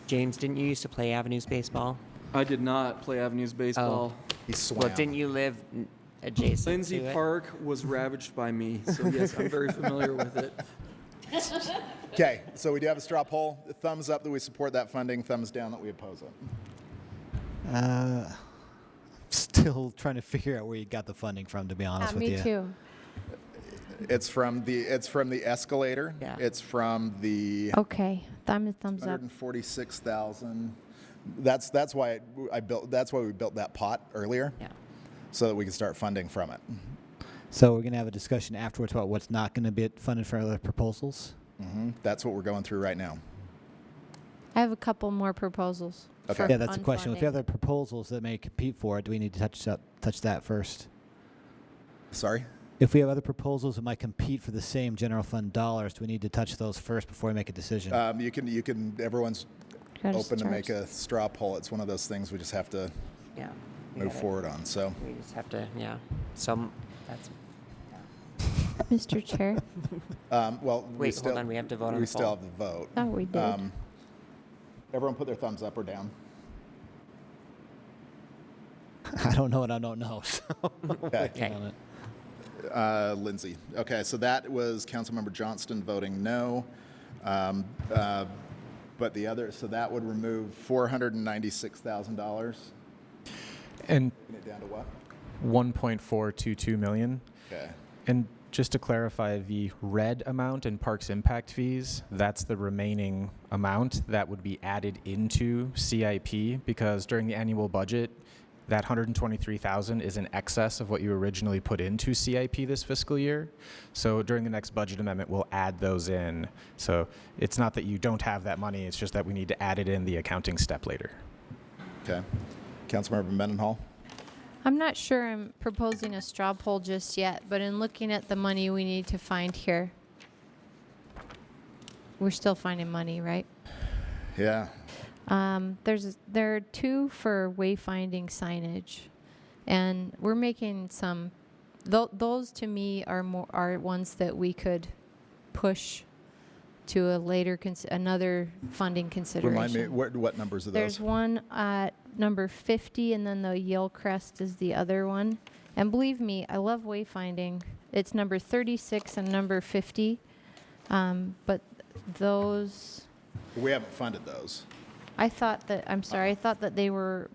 James, didn't you used to play Avenues baseball? I did not play Avenues baseball. He swam. Well, didn't you live adjacent Lindsay to it? Park was ravaged by me, so yes, I'm very familiar with it. Okay, so we do have a straw poll. Thumbs up that we support that funding, thumbs down that we oppose it. Still trying to figure out where you got the funding from, to be honest with you. Me too. It's from the escalator. Yeah. It's from the Okay, thumbs up. 146,000. That's why we built that pot earlier. Yeah. So that we can start funding from it. So we're going to have a discussion afterwards about what's not going to be funded for other proposals. That's what we're going through right now. I have a couple more proposals. Okay. for Yeah, that's the question. If you have unfunding. other proposals that may compete for it, do we need to touch that first? Sorry? If we have other proposals that might compete for the same general fund dollars, do we need to touch those first before we make a decision? You can. Everyone's Gotta open to start. make a straw poll. It's one of those things we just have to Yeah. We move gotta- forward on. So We just have to, yeah. So that's. Mr. Chair, well, Wait, hold on, we have to vote on We the still poll. have the vote. thought we did. Everyone put their thumbs up or down. I don't know what I don't know. So Okay. working on it. Lindsay. Okay, so that was Councilmember Johnston voting no. But the other, so that would remove $496,000. And Bring it down to what? 1.422 million. Okay. And just to clarify, the red amount in parks impact fees, that's the remaining amount that would be added into CIP, because during the annual budget, that 123,000 is in excess of what you originally put into CIP this fiscal year. So during the next budget amendment, we'll add those in. So it's not that you don't have that money, it's just that we need to add it in the accounting step later. Okay. Councilmember Mendenhall? I'm not sure I'm proposing a straw poll just yet, but in looking at the money we need to find here, we're still finding money, right? Yeah. There are two for wayfinding signage, and we're making some. Those to me are ones that we could push to a later another funding consideration. Remind me, what numbers are those? There's one at number 50, and then the Yale Crest is the other one. And believe me, I love wayfinding. It's number 36 and number 50, but those. We haven't funded those. I thought that they were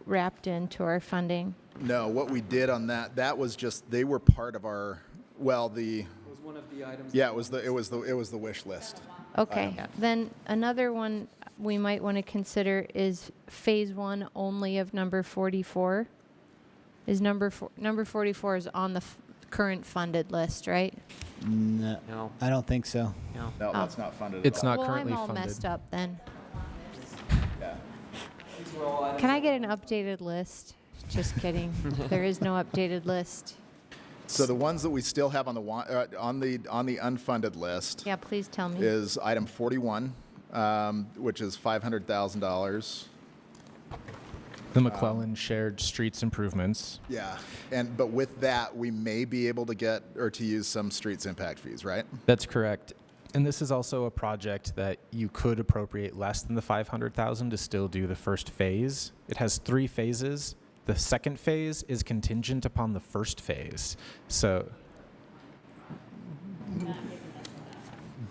wrapped into our funding. No, what we did on that was just, they were part of our, well, the. It was one of the items. Yeah, it was the wish list. Okay, then another one we might want to consider is phase 1 only of number 44. Is number 44 is on the current funded list, right? No, I don't think so. No, that's not funded. It's at all. not currently I'm all funded. messed up then. Yeah. Can I get an updated list? Just kidding. There is no updated list. So the ones that we still have on the unfunded list. Yeah, please tell me. Is item 41, which is $500,000. The McClellan shared streets improvements. Yeah, but with that, we may be able to get or to use some streets impact fees, right? That's correct. And this is also a project that you could appropriate less than the 500,000 to still do the first phase. It has 3 phases. The second phase is contingent upon the first phase. So.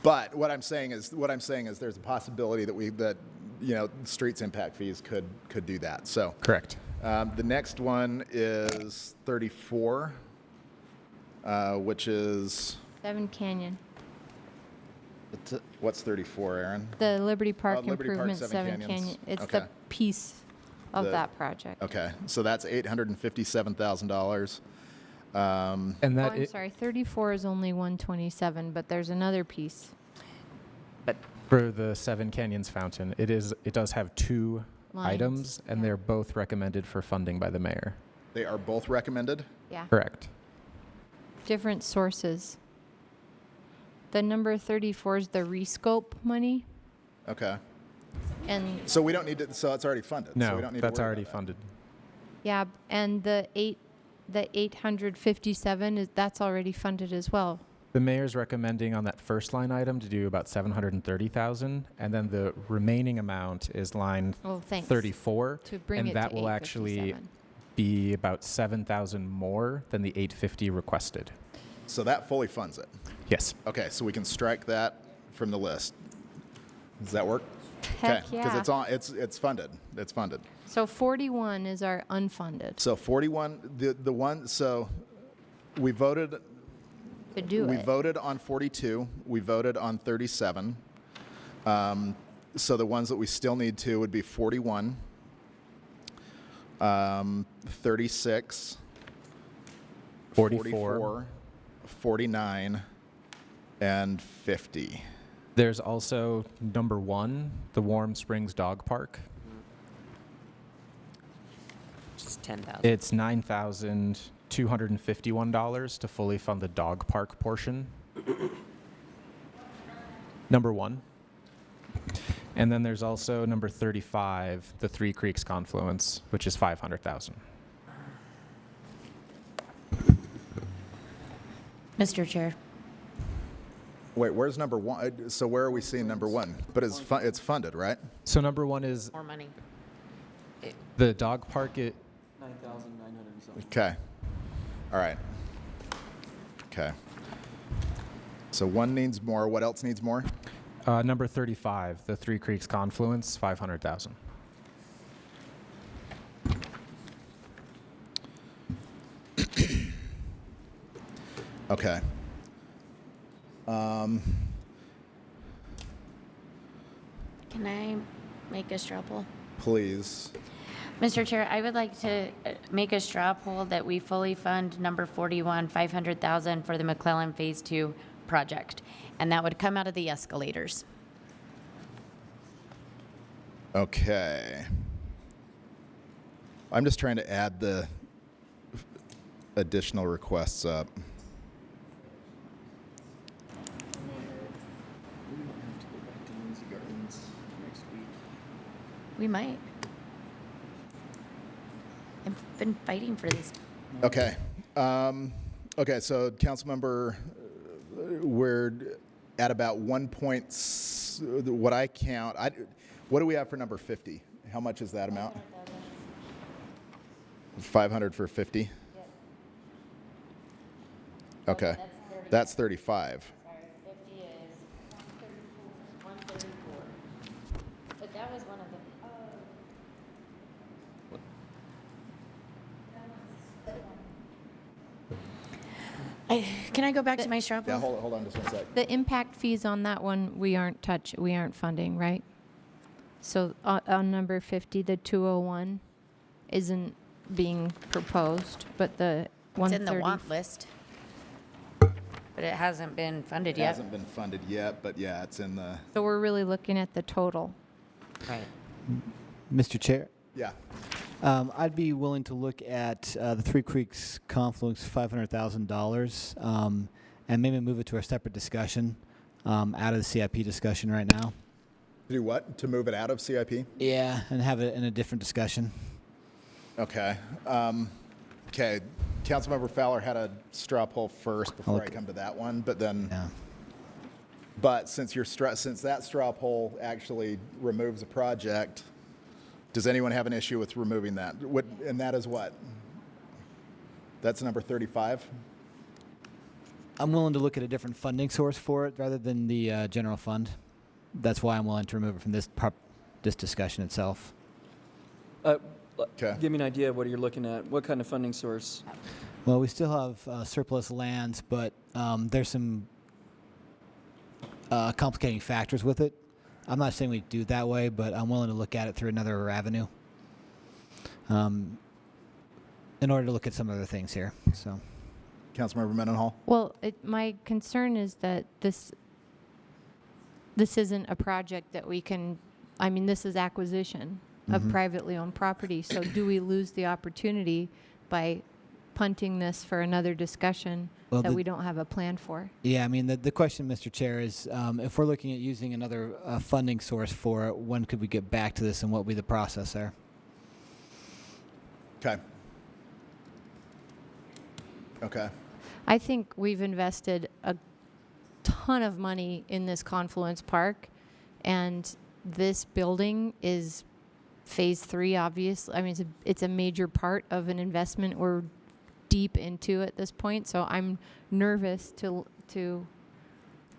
But what I'm saying is there's a possibility that streets impact fees could do that. So. Correct. The next one is 34, which is. 7 Canyon. What's 34, Aaron? The Liberty Park Liberty Park, improvement, 7 7 Canyons. Canyon. It's Okay. the piece of that project. Okay, so that's $857,000. And that I'm sorry, 34 is only 127, but there's another piece. for the 7 Canyons fountain, it does have 2 Lines. items, and they're both recommended for funding by the mayor. They are both recommended? Yeah. Correct. Different sources. The number 34 is the rescope money, Okay. and So we don't need to, so it's already funded. so No, we don't need that's to worry already about funded. yeah, and the 857 that's already funded as well. The mayor's recommending on that first line item to do about 730,000, and then the remaining amount is line Oh, thanks. 34, To bring and it that to will actually 857. be about 7,000 more than the 850 requested. that. So that fully funds it. Yes. Okay, so we can strike that from the list. Does that work? Heck Okay, yeah. because it's funded. It's funded. So 41 is our unfunded So 41, the one, so we voted. to do We it. voted on 42. We voted on 37. So the ones that we still need to would be 41, 36, 44. 49, and 50. There's also number 1, the Warm Springs Dog Park. Just 10,000. It's $9,251 to fully fund the dog park portion. Number 1. And then there's also number 35, the Three Creeks Confluence, which is 500,000. Mr. Chair. Wait, where's number 1? So where are we seeing number 1? But it's funded, right? So number 1 is More money. the dog park. 9,900 and something. Okay. All right. Okay. So 1 needs more. What else needs more? Number 35, the Three Creeks Confluence, 500,000. Okay. Can I make a straw poll? Please. Mr. Chair, I would like to make a straw poll that we fully fund number 41, 500,000 for the McClellan Phase 2 project. And that would come out of the escalators. Okay. I'm just trying to add the additional requests up. We might. I've been fighting for this. Okay. Okay, so Councilmember, we're at about what I count. What do we have for number 50? How much is that amount? 500 for 50? Okay. That's 35. Sorry, 50 is 134. But that was one of the. Can I go back to my straw poll? Yeah, hold on just one sec. The impact fees on that one, we aren't funding, right? So on number 50, the 201 isn't being proposed, but the It's 130. in the want list. But it hasn't been funded It yet. hasn't been funded yet, but yeah, it's in the, So we're really looking at the total. Right. Mr. Chair, yeah. I'd be willing to look at the Three Creeks Confluence $500,000 and maybe move it to a separate discussion out of the CIP discussion right now. To do what? To move it out of CIP? Yeah, and have it in a different discussion. Okay. Okay. Councilmember Fowler had a straw poll first before I come to that one, but then. Yeah. But since that straw poll actually removes a project, does anyone have an issue with removing that? And that is what? That's number 35? I'm willing to look at a different funding source for it rather than the general fund. That's why I'm willing to remove it from this discussion itself. Okay. Give me an idea of what you're looking at. What kind of funding source? Well, we still have surplus lands, but there's some complicating factors with it. I'm not saying we do it that way, but I'm willing to look at it through another avenue in order to look at some other things here. So, Councilmember Mendenhall? Well, my concern is that this isn't a project that we can, this is acquisition of privately owned property. So do we lose the opportunity by punting this for another discussion that we don't have a plan for? yeah, the question, Mr. Chair, is if we're looking at using another funding source for it, when could we get back to this and what would be the process there? Okay. Okay. I think we've invested a ton of money in this Confluence Park, and this building is phase 3, obviously. It's a major part of an investment we're deep into at this point, so I'm nervous to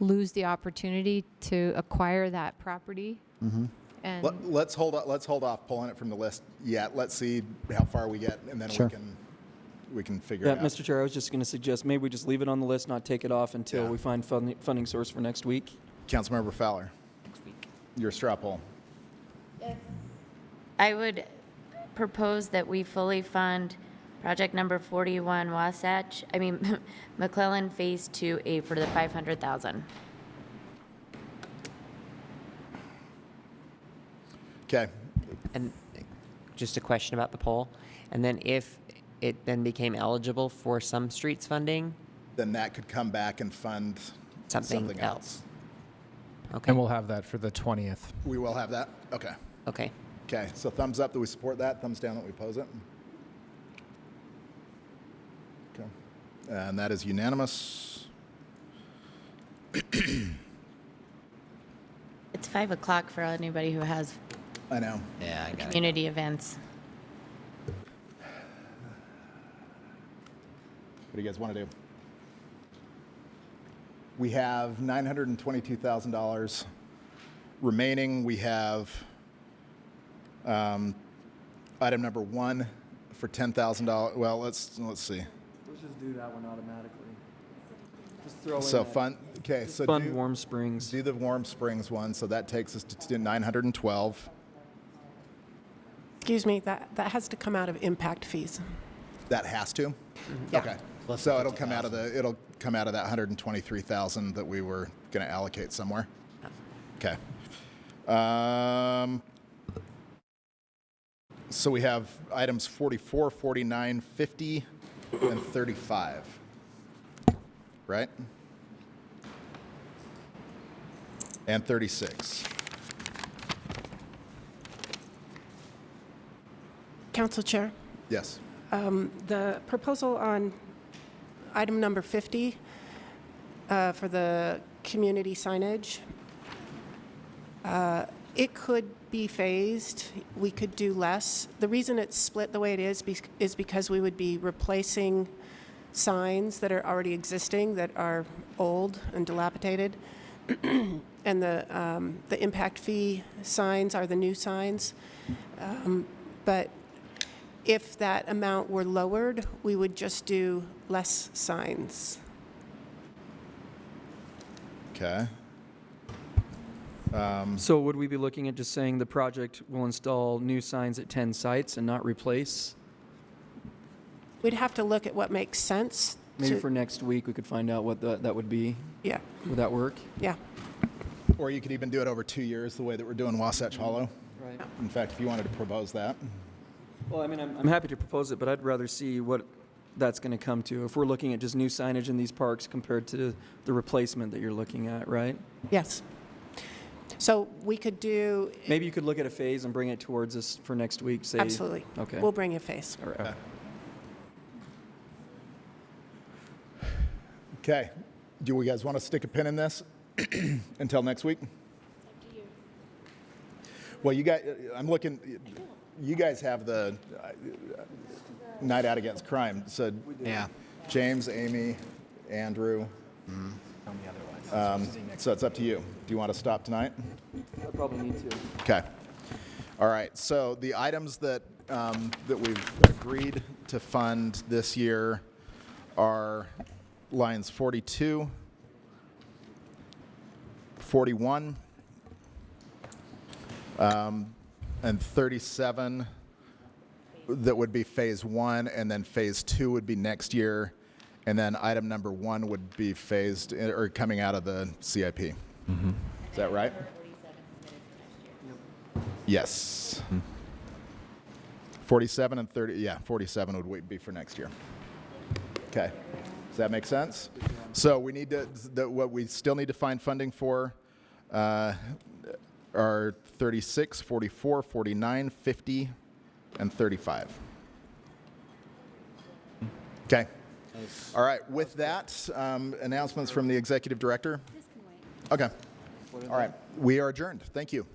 lose the opportunity to acquire that property. Mm-hmm. And Let's hold off pulling it from the list yet. Let's see how far we get, and then Sure. we can figure Yeah, it out. Mr. Chair, I was just going to suggest maybe we just leave it on the list, not take it off until Yeah. we find funding source for next week. Councilmember Fowler? Your straw poll. I would propose that we fully fund project number 41 McClellan Phase 2A for the 500,000. Okay. And just a question about the poll. And then if it then became eligible for some streets funding, Then that could come back and fund something else. Okay. And we'll have that for the 20th. We will have that? Okay. Okay. Okay, so thumbs up that we support that, thumbs down that we oppose it. Okay. And that is unanimous. It's 5 o'clock for anybody who has I know. Yeah, I got it. community events. What do you guys want to do? We have $922,000 remaining. We have item number 1 for $10,000. Well, let's see. Let's just do that one automatically. Just throw in So that. fund. Okay, so Fund Warm Springs. do the Warm Springs one. So that takes us to 912. Excuse me, that has to come out of impact fees. That has to? Yeah. Okay. So it'll come out of that 123,000 that we were going to allocate somewhere? Okay. So we have items 44, 49, 50, and 35, right? And 36. Council Chair, Yes. the proposal on item number 50 for the community signage, it could be phased. We could do less. The reason it's split the way it is because we would be replacing signs that are already existing that are old and dilapidated. And the impact fee signs are the new signs. But if that amount were lowered, we would just do less signs. Okay. So would we be looking at just saying the project will install new signs at 10 sites and not replace? We'd have to look at what makes sense. Maybe for next week, we could find out what that would be. Yeah. Would that work? Yeah. Or you could even do it over 2 years, the way that we're doing Wasatch Hollow. Right. In fact, if you wanted to propose that. Well, I mean, I'm happy to propose it, but I'd rather see what that's going to come to. If we're looking at just new signage in these parks compared to the replacement that you're looking at, right? Yes. So we could do. Maybe you could look at a phase and bring it towards us for next week, say. Absolutely. Okay. We'll bring you a face. All right. Okay. Do you guys want to stick a pin in this until next week? Well, you guys, I'm looking, you guys have the Night Out Against Crime. So Yeah. James, Amy, Andrew. So it's up to you. Do you want to stop tonight? I probably need to. Okay. All right. So the items that that we've agreed to fund this year are lines 42, 41, and 37. That would be phase 1, and then phase 2 would be next year, and then item number 1 would be phased or coming out of the CIP. Is that right? Yes. 47 and 30, yeah, 47 would be for next year. Okay. Does that make sense? So we need to, what we still need to find funding for are 36, 44, 49, 50, and 35. Okay. All right. With that, announcements from the executive director. Okay. All right. We are adjourned. Thank you.